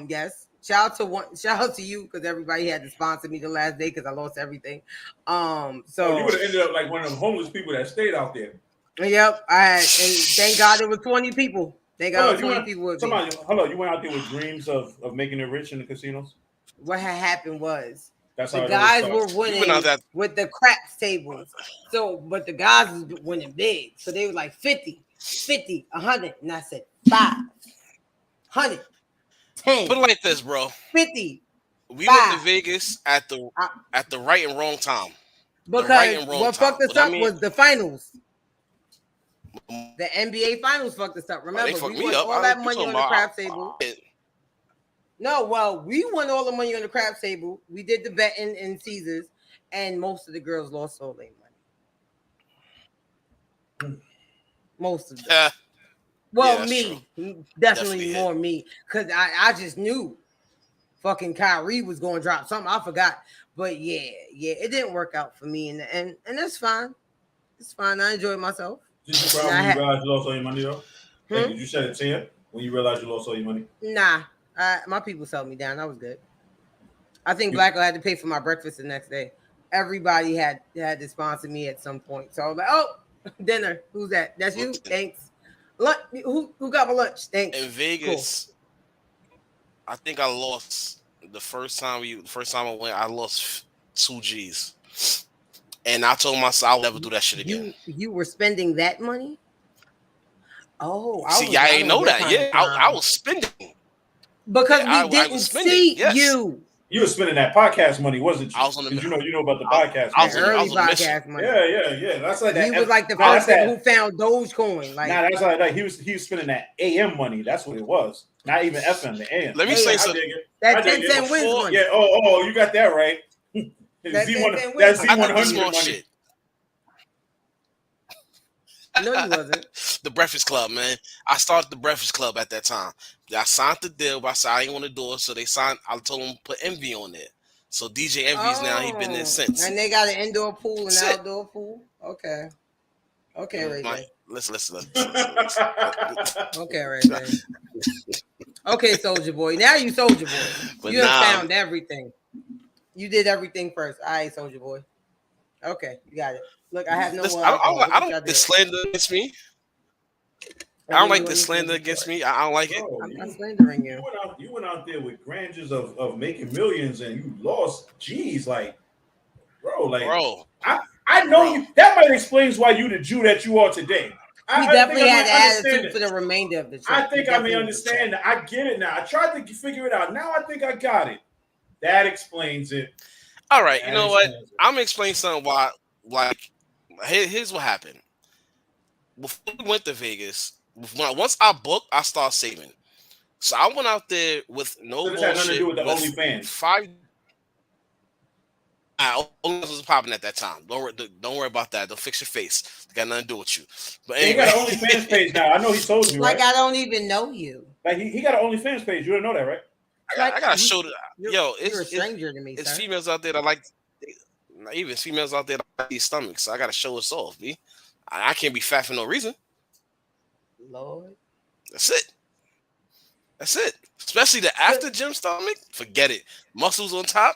Yes. Shout out to you because everybody had to sponsor me the last day because I lost everything. So you would have ended up like one of them homeless people that stayed out there. Yep. And thank God it was 20 people. Thank God 20 people with me. Hold on, you went out there with dreams of making it rich in the casinos? What had happened was the guys were winning with the craps tables. So, but the guys was winning big. So they were like 50, 100. And I said 5, 100, 10. Put it like this, bro. 50. We went to Vegas at the right and wrong time. Because what fucked us up was the finals. The NBA finals fucked us up. Remember, we won all that money on the craps table. No, well, we won all the money on the craps table. We did the betting in Caesars, and most of the girls lost all their money. Most of them. Well, me. Definitely more me. Because I just knew fucking Kyrie was going to drop something. I forgot. But yeah, it didn't work out for me. And that's fine. It's fine. I enjoyed myself. Did you cry when you realized you lost all your money, though? Like, did you shed a tear when you realized you lost all your money? Nah. My people held me down. I was good. I think Blacko had to pay for my breakfast the next day. Everybody had to sponsor me at some point. So I was like, oh, dinner. Who's that? That's you? Thanks. Lunch. Who got my lunch? Thanks. In Vegas, cool. I think I lost the first time I went, I lost 2 G's. And I told myself I'll never do that shit again. You were spending that money? Oh, I ain't know that. Yeah, I was spending. Because we didn't see you. You were spending that podcast money, wasn't you? I was on you know about the podcast. Early podcast money. Yeah. That's like that. He was like the person who found Dogecoin. Like, that's like that. He was spending that AM money. That's what it was. Not even FM, the AM. Let me say something. That 10-cent wins money. Yeah. Oh, you got that right. That Z100 money. Shit. No, you wasn't. The Breakfast Club, man. I started the Breakfast Club at that time. I signed the deal, but I said I didn't want to do it, so they signed. I told them to put Envy on there. So DJ Envy's now he been there since. And they got an indoor pool and That's it. outdoor pool. Okay. Okay, Ray Ray. Listen. Okay, Ray Ray. Okay, Soldier Boy. Now you Soldier Boy. But You have found everything. You did everything first. All right, Soldier Boy. Okay, you got it. Look, I have no. Listen, I don't like the slander against me. I don't like the slander against me. I don't like it. I'm not slandering you. You went out there with grandeurs of making millions and you lost G's, like, bro. I know you. That might explains why you the Jew that you are today. He definitely had the attitude for the remainder of the trip. I think I may understand that. I get it now. I tried to figure it out. Now I think I got it. That explains it. All right, you know what? I'm gonna explain something why. Like, here's what happened. Before we went to Vegas, once I booked, I started saving. So I went out there with no bullshit. Had nothing to do with the OnlyFans. OnlyFans was popping at that time. Don't worry about that. Don't fix your face. It got nothing to do with you. But anyway, he got an OnlyFans page now. I know he told you. Like, right? I don't even know you. Like he got an OnlyFans page. You didn't know that, right? I gotta show that. You're a stranger to me. It's females out there that like. Even females out there that like these stomachs. So I gotta show us off, B. I can't be fat for no reason. Lord. That's it. Especially the after gym stomach. Forget it. Muscles on top.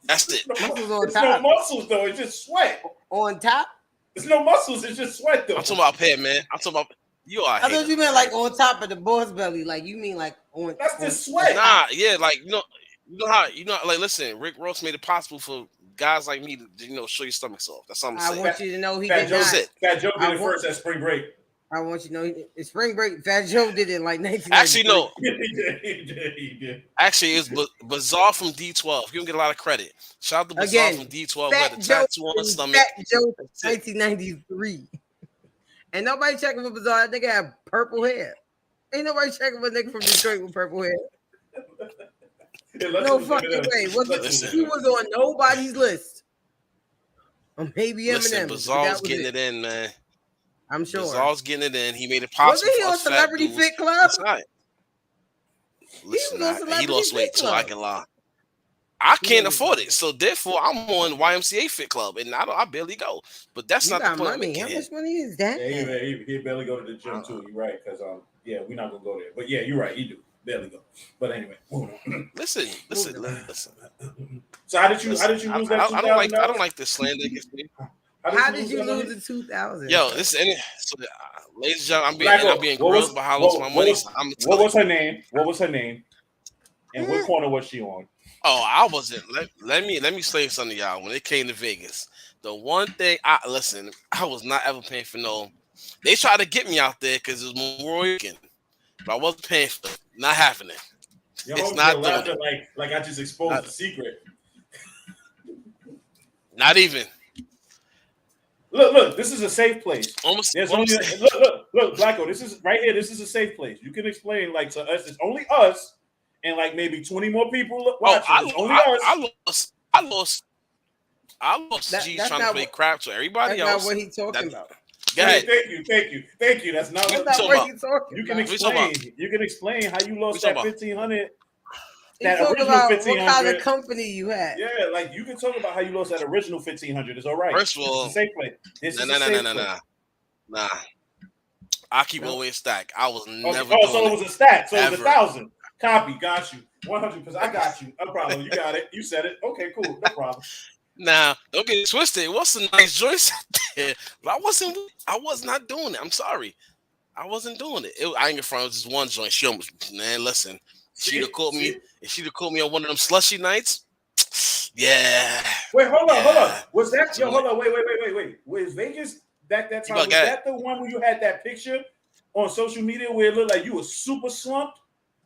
That's it. Muscles on It's top. no muscles though. It's just sweat. On top? There's no muscles. It's just sweat though. I'm talking about head, man. I'm talking about you are. I thought you meant like on top of the boss belly. Like you mean like on. That's just sweat. Nah, yeah, like you know how like listen. Rick Ross made it possible for guys like me to show your stomachs off. That's what I'm saying. I want you to know he Fat did Joe, not. Fat Joe did it first at spring break. I want you to know it's spring break. Fat Joe did it in like 1993. Actually, no. He did. Actually, it's Bizarre from D12. You don't get a lot of credit. Shout out to Bizarre from D12 who had a tattoo on his stomach. Fat Joe, 1993. And nobody checking for Bizarre. That nigga had purple hair. Ain't nobody checking for a nigga from Detroit with purple hair. No fucking way. He was on nobody's list. Or maybe Eminem. Listen, Bizarre's getting it in, man. I'm sure. Bizarre's getting it in. He made it possible. Wasn't he on Celebrity Fit Club? Listen, he lost weight too. I can lie. I can't afford it, so therefore I'm on YMCA Fit Club, and I barely go. But that's not the point. Money. How much money is that? Yeah, he barely go to the gym too. You're right, because we're not gonna go there. But yeah, you're right. You do barely go. But anyway, listen. So how did you lose that? I don't like this slander against me. How did you lose the 2000? Yo, ladies and gentlemen, I'm being grilled about how I lost my money. What was her name? What was her name? And what corner was she on? Oh, I wasn't. Let me explain something to y'all. When it came to Vegas, the one thing I was not ever paying for no. They tried to get me out there because it was Memorial Weekend, but I wasn't paying for it. Not happening. It's not doing it. Like I just exposed the secret. Not even. Look, this is a safe place. Look, Blacko, this is right here. This is a safe place. You can explain like to us. It's only us and like maybe 20 more people watching. I lost G's trying to play crap to everybody else. That's not what he's talking about. Go ahead. Thank you. That's not what he's talking You can about. You can explain how you lost that 1,500. That original 1,500. What kind of company you had? Yeah, like you can talk about how you lost that original 1,500. It's all right. First of all, it's a safe play. Nah. I keep always stack. I was never. So it was a stack. So it was 1,000. Copy. Got you. 100%. I got you. No problem. You got it. You said it. Okay, cool. No problem. Now, don't get it twisted. It was some nice joints out there, but I was not doing it. I'm sorry. I wasn't doing it. I ain't in front of just one joint. She almost, man, listen. She'd have caught me. If she'd have caught me on one of them slushy nights, yeah. Wait, hold on. Was that? Yo, hold on. Wait. Was Vegas that time? Was that the one where you had that picture on social media where it looked like you were super slumped?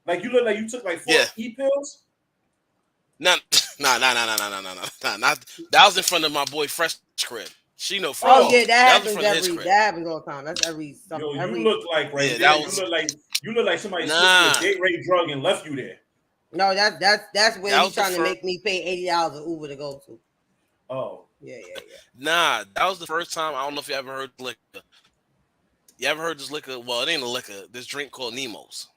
Like you looked like you took like 4 E-pills? Nah. That was in front of my boy Fresh crib. She know Fresh. Oh yeah, that happens all the time. That's every. You look like you look like somebody took a date rate drug and left you there. No, that's where he's trying to make me pay $80 an Uber to go to. Oh. Yeah. Nah, that was the first time. I don't know if you ever heard liquor. You ever heard this liquor? Well, it ain't a liquor. This drink called Nemo's.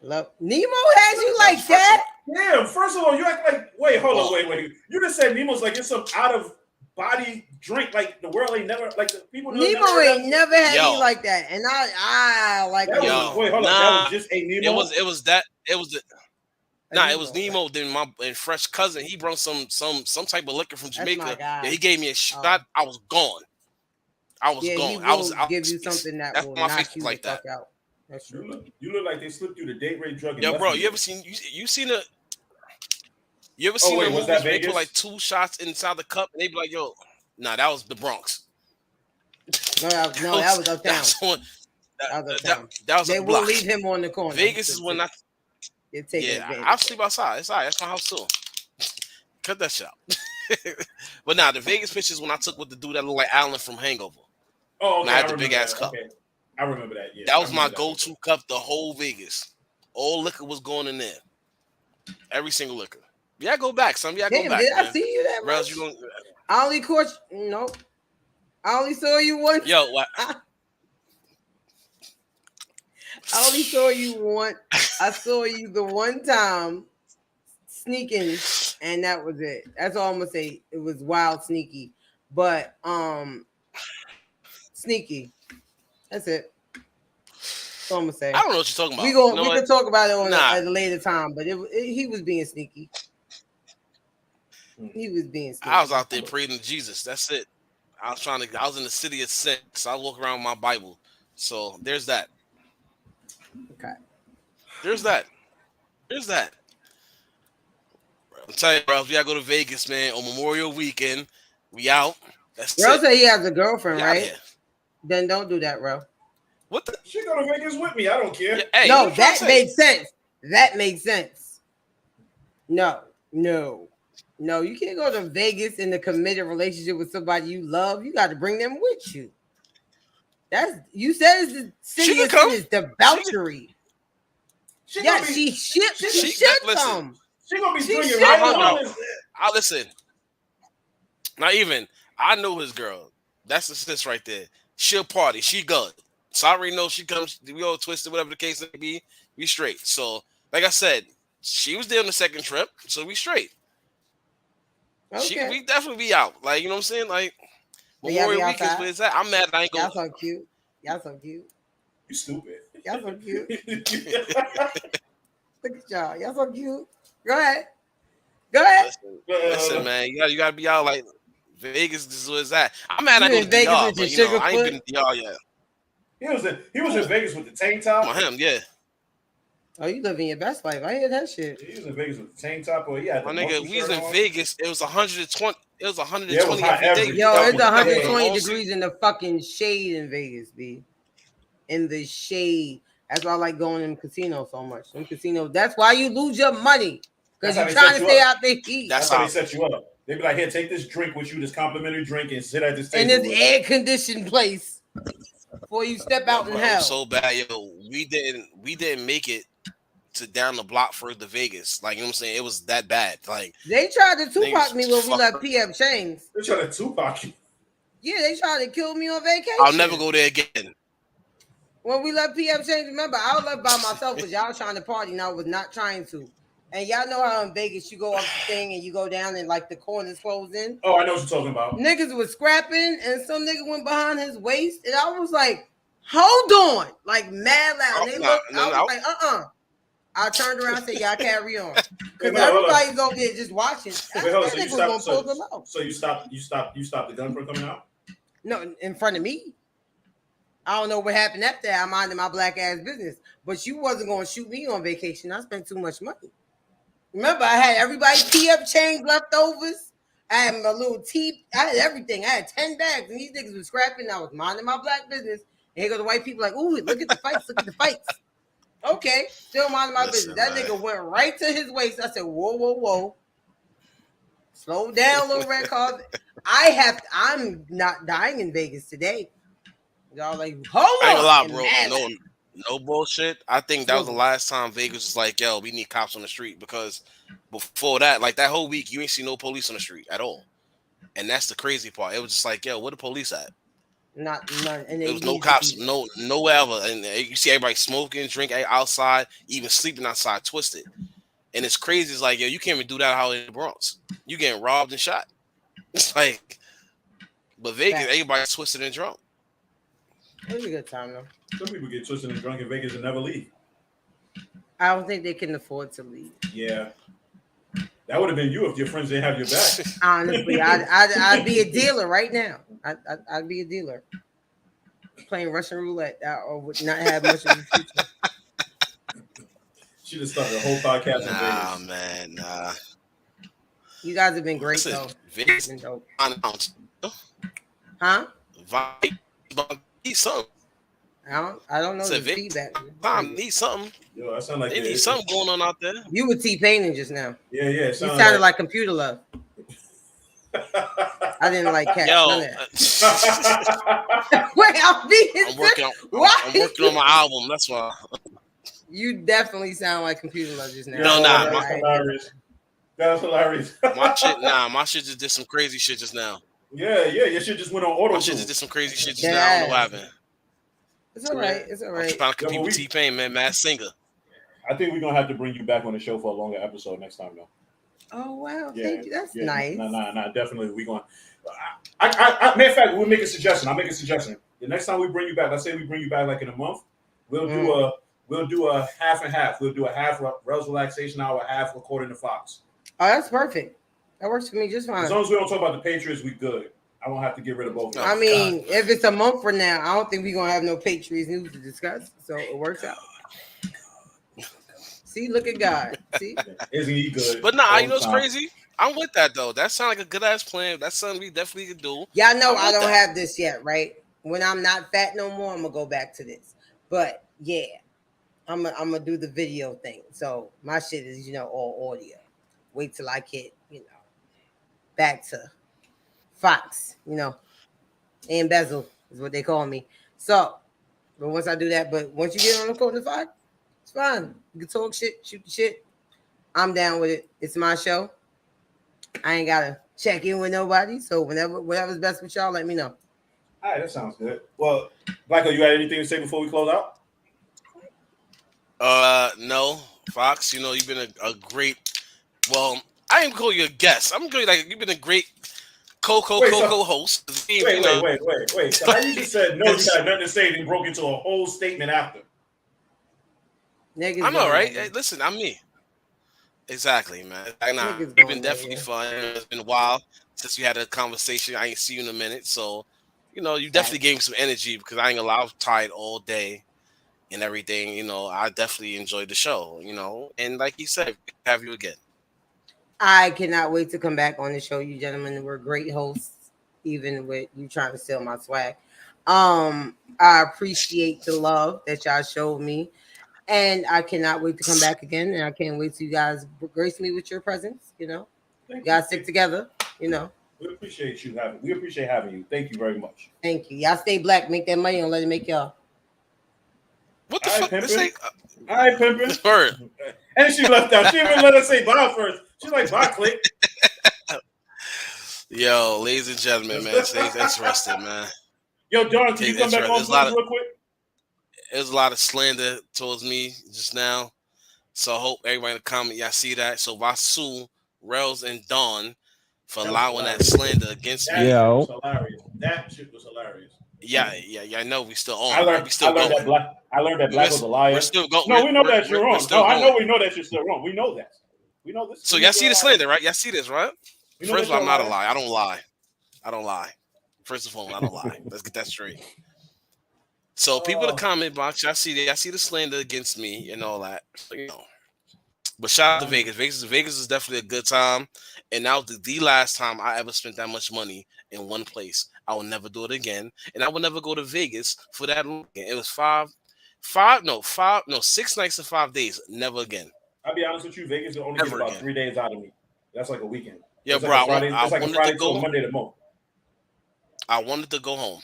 Nemo has you like that? Damn. First of all, you act like hold on, wait. You just said Nemo's like it's some out of body drink. Like the world ain't never like the people. Nemo ain't never had me like that, and I like. That was, wait, hold on. That was just a Nemo. It was that. It was the. Nah, it was Nemo. Then my fresh cousin, he brought some type of liquor from Jamaica. Yeah, he gave me a shot. I was gone. I was gone. I will give you something that will knock you like that. Out. That's true. You look like they slipped you the date rate drug. Yo, bro, you ever seen a movie where they put like 2 shots inside the cup and they be like, yo, nah, that was the Bronx. No, that was uptown. That was they will leave him on the corner. Vegas is when I sleep outside. It's all right. That's my house too. Cut that shit out. But nah, the Vegas pictures when I took with the dude that looked like Alan from Hangover. Oh, okay. I had the big ass cup. Okay. I remember that. Yeah, that was my go-to cup. The whole Vegas, all liquor was going in there. Every single liquor. Yeah, go back, son. Yeah, go back. Did I see you that much? I only caught you. Nope. I only saw you once. Yo, what? I only saw you once. I saw you the one time sneaking, and that was it. That's all I'm gonna say. It was wild sneaky, but sneaky. That's it. That's all I'm gonna say. I don't know what you're talking about. We can talk about it at a later time, but he was being sneaky. He was being sneaky. I was out there praying to Jesus. That's it. I was in the city of sin, so I walk around with my Bible. So there's that. Okay. There's that. I'm telling you, bro, we gotta go to Vegas, man, on Memorial Weekend. We out. That's Rellz it. said he has a girlfriend, right? Then don't do that, bro. What the? She go to Vegas with me. I don't care. Yeah, hey, no, that makes sense. That makes sense. No. You can't go to Vegas in a committed relationship with somebody you love. You got to bring them with you. You said it's the city of sin is debauchery. She should come. She gonna be bringing I listen. Not even. I know his girl. That's the sis right there. She'll party. She good. So I already know she comes. We all twisted, whatever the case may be. We straight. So, like I said, she was there on the second trip, so we straight. Okay. We definitely be out. Like, you know what I'm saying? Like, Memorial Week is where it's at. I'm mad I ain't going. Y'all so cute. You stupid. Y'all so cute. Look at y'all. Y'all so cute. Go ahead. Listen, man. You gotta be out like Vegas is where it's at. I'm mad I go to DR, but I ain't been to DR yet. He was in Vegas with the tank top. On him, yeah. Oh, you living your best life. I hear that shit. He was in Vegas with the tank top, or yeah. My nigga, we was in Vegas. It was 120. It was 120 every day. Yo, it's 120 degrees in the fucking shade in Vegas, B. In the shade. That's why I like going in casinos so much. In casinos, that's why you lose your money. Because you're trying to stay out there heat. That's how they set you up. They be like, here, take this drink with you, this complimentary drink, and sit at this table. In this air-conditioned place before you step out in hell. So bad, yo. We didn't make it to down the block further to Vegas. Like, you know what I'm saying? It was that bad. Like, they tried to Tupac me when we left PF Chains. They tried to Tupac you. Yeah, they tried to kill me on vacation. I'll never go there again. When we left PF Chains, remember, I was left by myself because y'all trying to party and I was not trying to. And y'all know how in Vegas you go up the thing and you go down and like the corners close in. Oh, I know what you're talking about. Niggas was scrapping and some nigga went behind his waist and I was like, hold on. Like mad loud. I was like, I turned around and said, y'all carry on. Because everybody's over there just watching. So you stopped the gun from coming out? No, in front of me. I don't know what happened after that. I'm minding my black ass business. But you wasn't going to shoot me on vacation. I spent too much money. Remember, I had everybody PF Chains leftovers. I had my little teeth. I had everything. I had 10 bags. And these niggas was scrapping. I was minding my black business. And here go the white people like, ooh, look at the fights. Look at the fights. Okay. Still minding my business. That nigga went right to his waist. I said, whoa. Slow down, little red car. I'm not dying in Vegas today. Y'all like, hold on. I ain't gonna lie, bro. No bullshit. I think that was the last time Vegas was like, yo, we need cops on the street, because before that, like that whole week, you ain't see no police on the street at all. And that's the crazy part. It was just like, yo, where the police at? None, and There they was no needed to cops, be. no wherever. And you see everybody smoking, drinking outside, even sleeping outside, twisted. And it's crazy. It's like, yo, you can't even do that out in the Bronx. You getting robbed and shot. It's like, but Vegas, Facts. everybody's twisted and drunk. It was a good time though. Some people get twisted and drunk in Vegas and never leave. I don't think they can afford to leave. Yeah. That would have been you if your friends didn't have your back. Honestly, I'd be a dealer right now. I'd be a dealer playing Russian roulette or would not have much of a future. She just started a whole podcast in Nah, Vegas. man, nah. You guys have been great Listen, though. Vegas, Been dope. huh? Huh? Need something. I don't know Said the Vegas, feedback. need something. Yo, that sound like They need something going on out there. You were T-Paining just now. Yeah. You sounded like Computer Love. I didn't like catch none of that. Wait, I'm working on my album. That's why. You definitely sound like Computer Love just now. No, nah. That's hilarious. That's hilarious. My shit just did some crazy shit just now. Yeah. Your shit just went on auto. My shit just did some crazy shit just now. I don't know what happened. It's all right. It's all right. I'm trying to compete with T-Pain, man. Mad singer. I think we're gonna have to bring you back on the show for a longer episode next time, though. Oh wow, Yeah, thank you. That's nice. Nah. Definitely, we going. I matter of fact, we'll make a suggestion. I'll make a suggestion. The next time we bring you back, let's say we bring you back like in a month, we'll do a half and half. We'll do a half Rellz Relaxation hour, half recording the Fox. Oh, that's perfect. That works for me just fine. As long as we don't talk about the Patriots, we good. I won't have to get rid of both. I mean, if it's a month from now, I don't think we're gonna have no Patriots news to discuss. So it works out. See, look at God. See, isn't he good? But nah, you know what's crazy? I'm with that though. That sounds like a good ass plan. That's something we definitely could do. Y'all know I don't have this yet, right? When I'm not fat no more, I'm gonna go back to this. But yeah, I'm gonna do the video thing. So my shit is, all audio. Wait till I get, back to Fox, and Bezel is what they call me. So, but once I do that, once you get on the court of Fox, it's fine. You can talk shit, shoot the shit. I'm down with it. It's my show. I ain't gotta check in with nobody. So whatever's best with y'all, let me know. All right, that sounds good. Well, Blacko, you got anything to say before we close out? No, Fox. You've been a great. Well, I ain't call you a guest. I'm going like you've been a great co-host. Wait. So how you just said no? You got nothing to say, then broke into a whole statement after. I know, right? Hey, listen, I'm me. Exactly, man. It's been definitely fun. It's been a while since we had a conversation. I ain't see you in a minute, so you definitely gave me some energy because I ain't gonna lie, I was tired all day and everything. I definitely enjoyed the show. And like you said, have you again. I cannot wait to come back on the show. You gentlemen were great hosts, even with you trying to steal my swag. I appreciate the love that y'all showed me. And I cannot wait to come back again. And I can't wait till you guys grace me with your presence. You guys stick together. We appreciate you having. We appreciate having you. Thank you very much. Thank you. Y'all stay black. Make that money and let it make y'all. What the fuck? All right, pimpin'. And she left out. She didn't even let us say bye first. She's like, bye, click. Yo, ladies and gentlemen, man, stay interested, man. Yo, John, can you come back on real quick? There's a lot of slander towards me just now. So I hope everybody in the comment, y'all see that. So I sue Rellz and Dawn for allowing that slander against me. That shit was hilarious. That shit was hilarious. Yeah. I know we still on. I learned that Black was a liar. We're still going. No, we know that you're wrong. No, I know we know that you're still wrong. We know that. We know this. So y'all see the slander, right? Y'all see this, right? First of all, I'm not a lie. I don't lie. First of all, I don't lie. Let's get that straight. So people in the comment box, I see the slander against me and all that. But shout out to Vegas. Vegas is definitely a good time. And now the last time I ever spent that much money in one place. I will never do it again. And I will never go to Vegas for that long again. It was 6 nights and 5 days. Never again. I'll be honest with you, Vegas will only get about 3 days out of me. That's like a weekend. Yeah, it's bro. Like it's like a Friday to a Monday to Monday. I wanted to go home.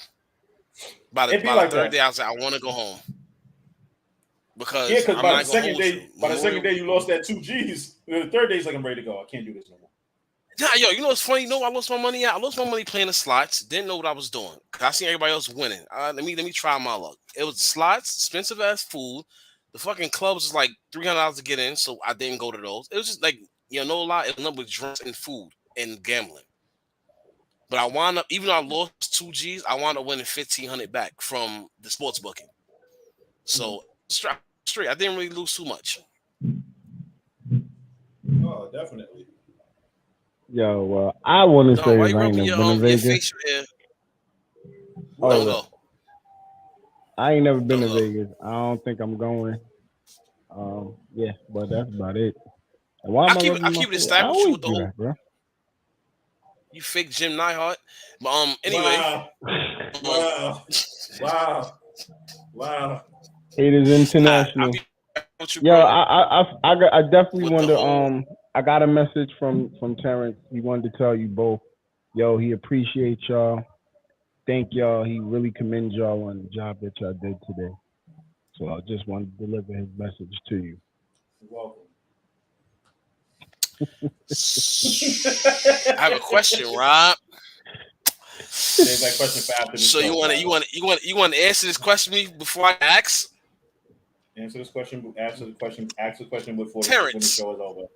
By the third day, I was like, I want to go home. Because by the second day, you lost that 2 G's. The third day is like, I'm ready to go. I can't do this no more. Nah, yo, you know what's funny? You know what I lost my money at? I lost my money playing the slots. Didn't know what I was doing. I seen everybody else winning. Let me try my luck. It was slots, expensive ass food. The fucking clubs was like $300 to get in, so I didn't go to those. It was just like, no lie, it was nothing but drinks and food and gambling. But I wound up, even though I lost 2 G's, I wound up winning 1,500 back from the sports booking. So straight, I didn't really lose too much. Oh, definitely. Yo, I want to say why I you ain't rubbing never been to Vegas. facial hair? Oh, go. I ain't never been to Vegas. I don't think I'm going. Yeah, but that's about it. Why am I keep it established with the whole. That, bro? You fake Jim Neihart. But anyway. Wow. It is international. I definitely wonder. I got a message from Terrence. He wanted to tell you both. Yo, he appreciates y'all. Thank y'all. He really commends y'all on the job that y'all did today. So I just wanted to deliver his message to you. You're welcome. I have a question, Rob. Save that question for after the show. So you want to answer this question before I ask? Answer this question. Ask the question before Terrence. When the show is over.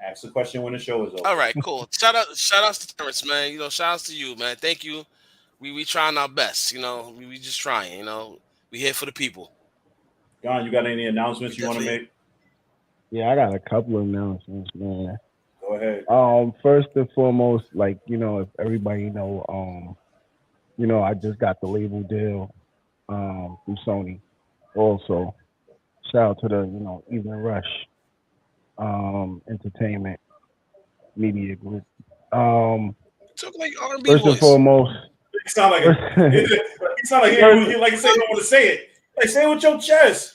Ask the question when the show is over. All right, cool. Shout outs to Terrence, man. Shout outs to you, man. Thank you. We trying our best. We just trying. We here for the people. John, you got any announcements you want to make? Yeah, I got a couple of announcements, man. Go ahead. First and foremost, if everybody know, I just got the label deal from Sony. Also, shout out to the Evening Rush Entertainment Media Group. Talk like R&B first voice. And foremost, he sound like he like say don't want to say it. Like say it with your chest.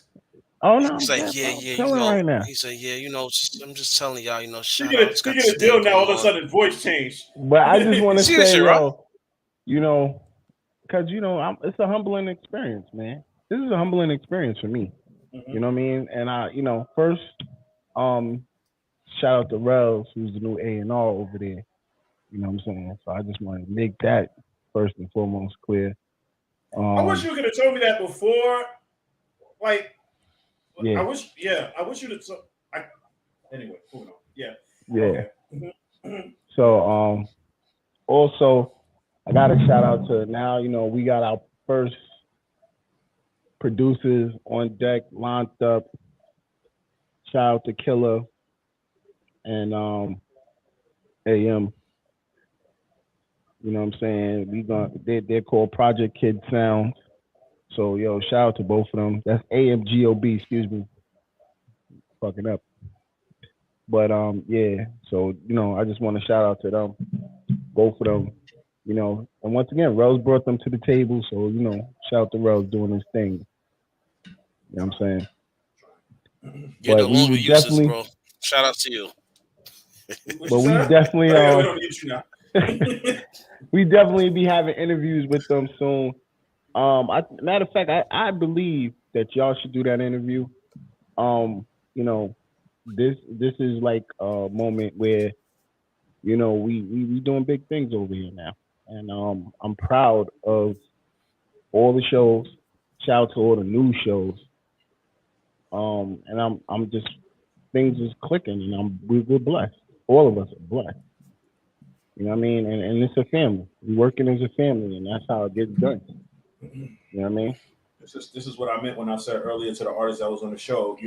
Oh no! He's like, yeah. Right now. He said, yeah, I'm just telling y'all, shout you out. get a deal now. All of a sudden, voice changed. But I just want to say, shit, because it's a humbling experience, man. This is a humbling experience for me. Mm-hmm. You know what I mean? And I, first, shout out to Rellz, who's the new A&R over there. You know what I'm saying? So I just want to make that first and foremost clear. I wish you could have told me that before. Yeah. I wish you to. Anyway, moving on. Yeah. Yeah. Okay. So, also, I got to shout out to now. We got our first producers on deck, lined up. Shout out to Killer and AM. You know what I'm saying? They're called Project Kid Sounds. So, shout out to both of them. That's AMGOB, excuse me. Fucking up. But, yeah. So, I just want to shout out to them. Both of them. And once again, Rellz brought them to the table. So, shout out to Rellz doing his thing. You know what I'm saying? You're the longer users, bro. Shout out to you. But we definitely... we definitely be having interviews with them soon. Matter of fact, I believe that y'all should do that interview. This is like a moment where, we doing big things over here now. And I'm proud of all the shows. Shout out to all the new shows. And I'm just, things is clicking and we're blessed. All of us are blessed. You know what I mean? And it's a family. We're working as a family, and that's how it gets done. You know what I mean? This is what I meant when I said earlier to the artist that was on the show,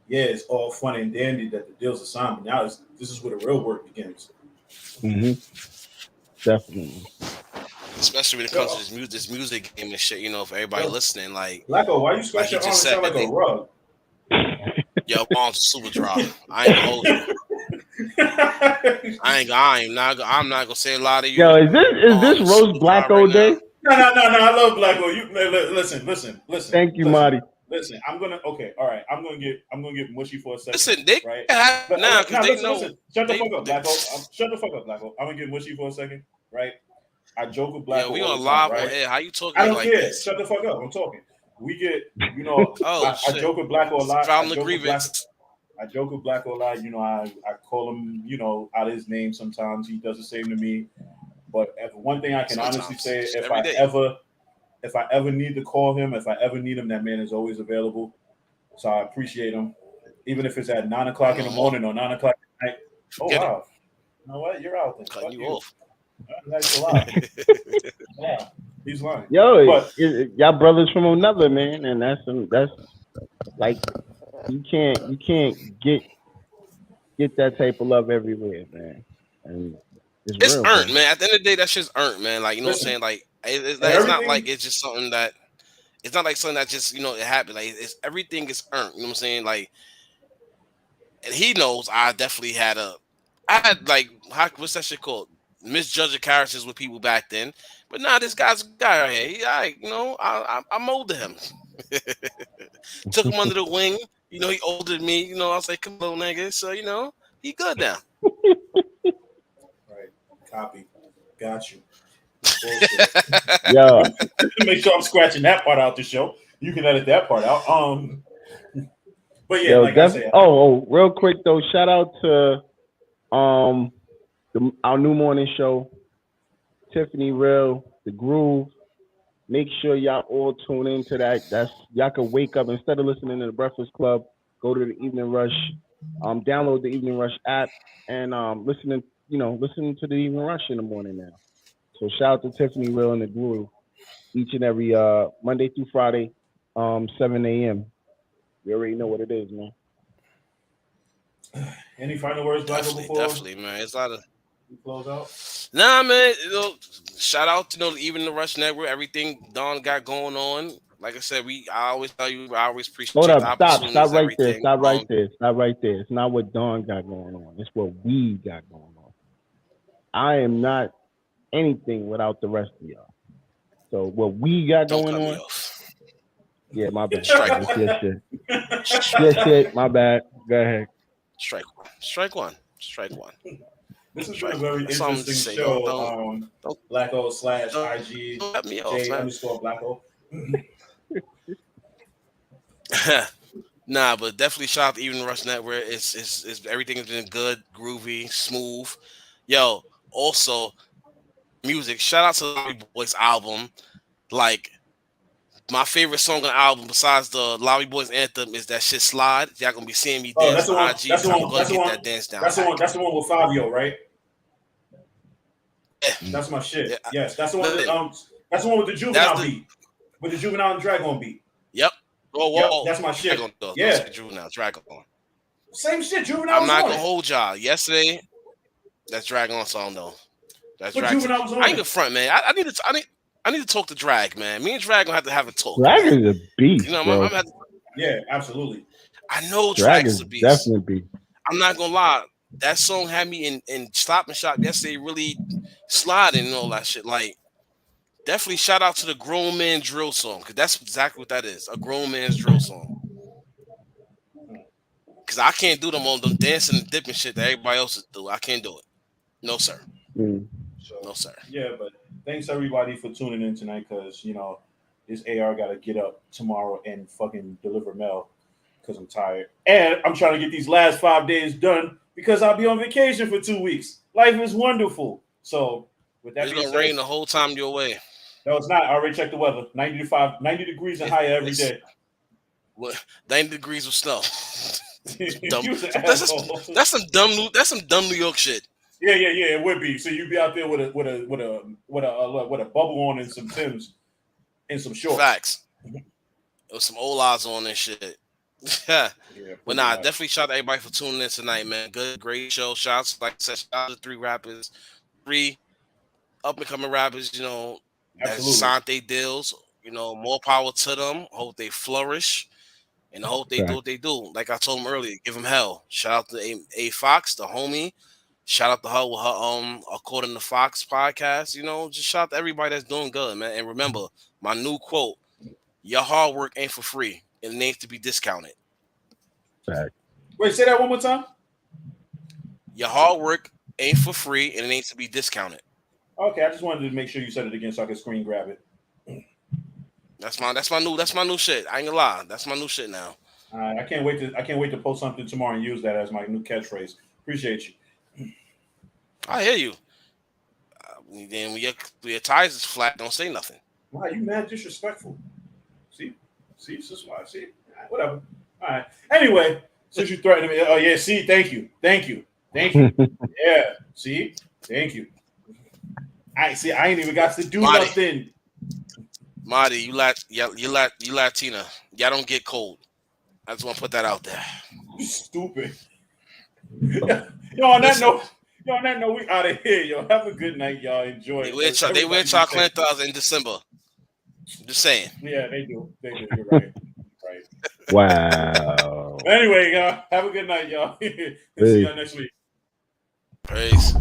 it's all fun and dandy that the deals are signed, but now this is where the real work begins. Mm-hmm. Definitely. Especially when it comes to this music game and shit, for everybody listening. Like, Blacko, why you scratch your arm and sound like a rug? Yo, arms are super dry. I ain't gonna hold you. I'm not gonna say a lot of you. Yo, is this Roast Blacko Day? No. I love Blacko. You listen. Thank you, Marty. Listen, I'm gonna get mushy for a second. Listen, they right? now because they know. Listen. Shut the fuck up, Blacko. Shut the fuck up, Blacko. I'm gonna get mushy for a second, right? I joke with Blacko. Yeah, we all on the live time, on right? air. How you talking? I don't like care. this? Shut the fuck up. I'm talking. We get, I joke with Blacko a lot. I joke with Blacko a lot. You know, I call him, you know, out of his name sometimes. He does the same to me. But one thing I can honestly say, if I ever need to call him, if I ever need him, that man is always available. So I appreciate him, even if it's at 9 o'clock in the morning or 9 o'clock at night. Oh wow, you know what? You're out then. Cutting you off. That's a lot. Yeah, he's lying. Yo, but y'all brothers from another, man, and that's like you can't get that type of love everywhere, man. And it's real, earned, man. At the end of the day, that shit's earned, man. Like, you know what I'm saying? Like, it's not like it's just something that it's not like something that just, you know, it happened. Like, it's everything is earned. You know what I'm saying? Like, and he knows I definitely had like, what's that shit called? Misjudging characters with people back then. But now this guy's a guy right here. You know, I molded him. Took him under the wing. You know, he older than me. You know, I was like, come on, nigga. So, you know, he good now. Right. Copy. Got you. Yeah. Make sure I'm scratching that part out the show. You can edit that part out. But yeah, yo, like I said. Real quick though, shout out to our new morning show, Tiffany Real, The Groove. Make sure y'all all tune into that. That's y'all can wake up instead of listening to the Breakfast Club. Go to the Evening Rush, download the Evening Rush app, and listen to the Evening Rush in the morning now. So shout out to Tiffany Real and The Groove each and every Monday through Friday, 7 a.m. You already know what it is, man. Any final words, Definitely, man. It's a lot of close out. Nah, man. You know, shout out to even the Rush Network, everything Don got going on. Like I said, I always tell you, I always appreciate. Hold up, the stop right there, everything. stop right there. It's not what Don got going on. It's what we got going on. I am not anything without the rest of y'all. So what we got going on. Yeah, my bad. Shit. My bad. Go ahead. Strike one. This has been a very interesting show. Blacko / IG J_Blacko. Nah, but definitely shout out to Even Rush Network. It's everything has been good, groovy, smooth. Yo, also music. Shout out to the Lobby Boys album. Like, my favorite song on the album, besides the Lobby Boys anthem, is that shit Slide. Y'all gonna be seeing me dance on IG. That's the one. That dance down. That's the one with Fabio, right? Yeah. That's my shit. Yeah. Yes, that's the one. That's the one with the Juvenile beat, with the Juvenile and Dragon beat. Yep. Whoa. Yep, that's my shit. Yeah. Juvenile, Dragon. Same shit. Juvenile. I'm not gonna hold y'all. Yesterday, that's Dragon song though. That's Dragon. I ain't the front, man. I need to talk to Drag, man. Me and Drag gonna have to have a talk. Drag is a beast. You know, bro. Yeah, absolutely. I know Drag is a beast. Definitely beast. I'm not gonna lie. That song had me in Stop and Shop yesterday, really sliding and all that shit. Like, definitely shout out to the Grown Man Drill song, because that's exactly what that is, a grown man's drill song. Because I can't do them dancing and dipping shit that everybody else do. I can't do it. No, sir. No, sir. Yeah, but thanks everybody for tuning in tonight, because, you know, this AR got to get up tomorrow and fucking deliver mail because I'm tired. And I'm trying to get these last 5 days done because I'll be on vacation for 2 weeks. Life is wonderful. So, with that, it's going to rain the whole time you're away. No, it's not. I already checked the weather. 90 degrees and higher every day. What? 90 degrees of snow. That's some dumb New York shit. Yeah, it would be. So you'd be out there with a bubble on and some Timbs and some shorts. Facts. With some Olas on and shit. Yeah. But nah, definitely shout out to everybody for tuning in tonight, man. Good, great show. Shouts, like I said, shout out to 3 rappers, 3 up and coming rappers, you know, that signed their deals. You know, more power to them. Hope they flourish. And I hope they do what they do. Like I told them earlier, give them hell. Shout out to A Fox, the homie. Shout out to her with her According to Fox podcast. You know, just shout out to everybody that's doing good, man. And remember, my new quote: your hard work ain't for free. It needs to be discounted. Right. Wait, say that one more time. Your hard work ain't for free, and it needs to be discounted. Okay, I just wanted to make sure you said it again so I could screen grab it. That's my new shit. I ain't gonna lie. That's my new shit now. I can't wait to post something tomorrow and use that as my new catchphrase. Appreciate you. I hear you. Then when your tires is flat, don't say nothing. Wow, you mad disrespectful. See, this is why. See, whatever. All right. Anyway, since you threatened me, oh yeah. See, thank you. Yeah. See, thank you. I ain't even got to do nothing. Marty, you Latina. Y'all don't get cold. I just want to put that out there. You stupid. On that note, we out of here, yo. Have a good night, y'all. Enjoy it. They wear chocolate in December. Just saying. Yeah, they do. You're right. Wow. Anyway, y'all, have a good night, y'all. See y'all next week. Peace.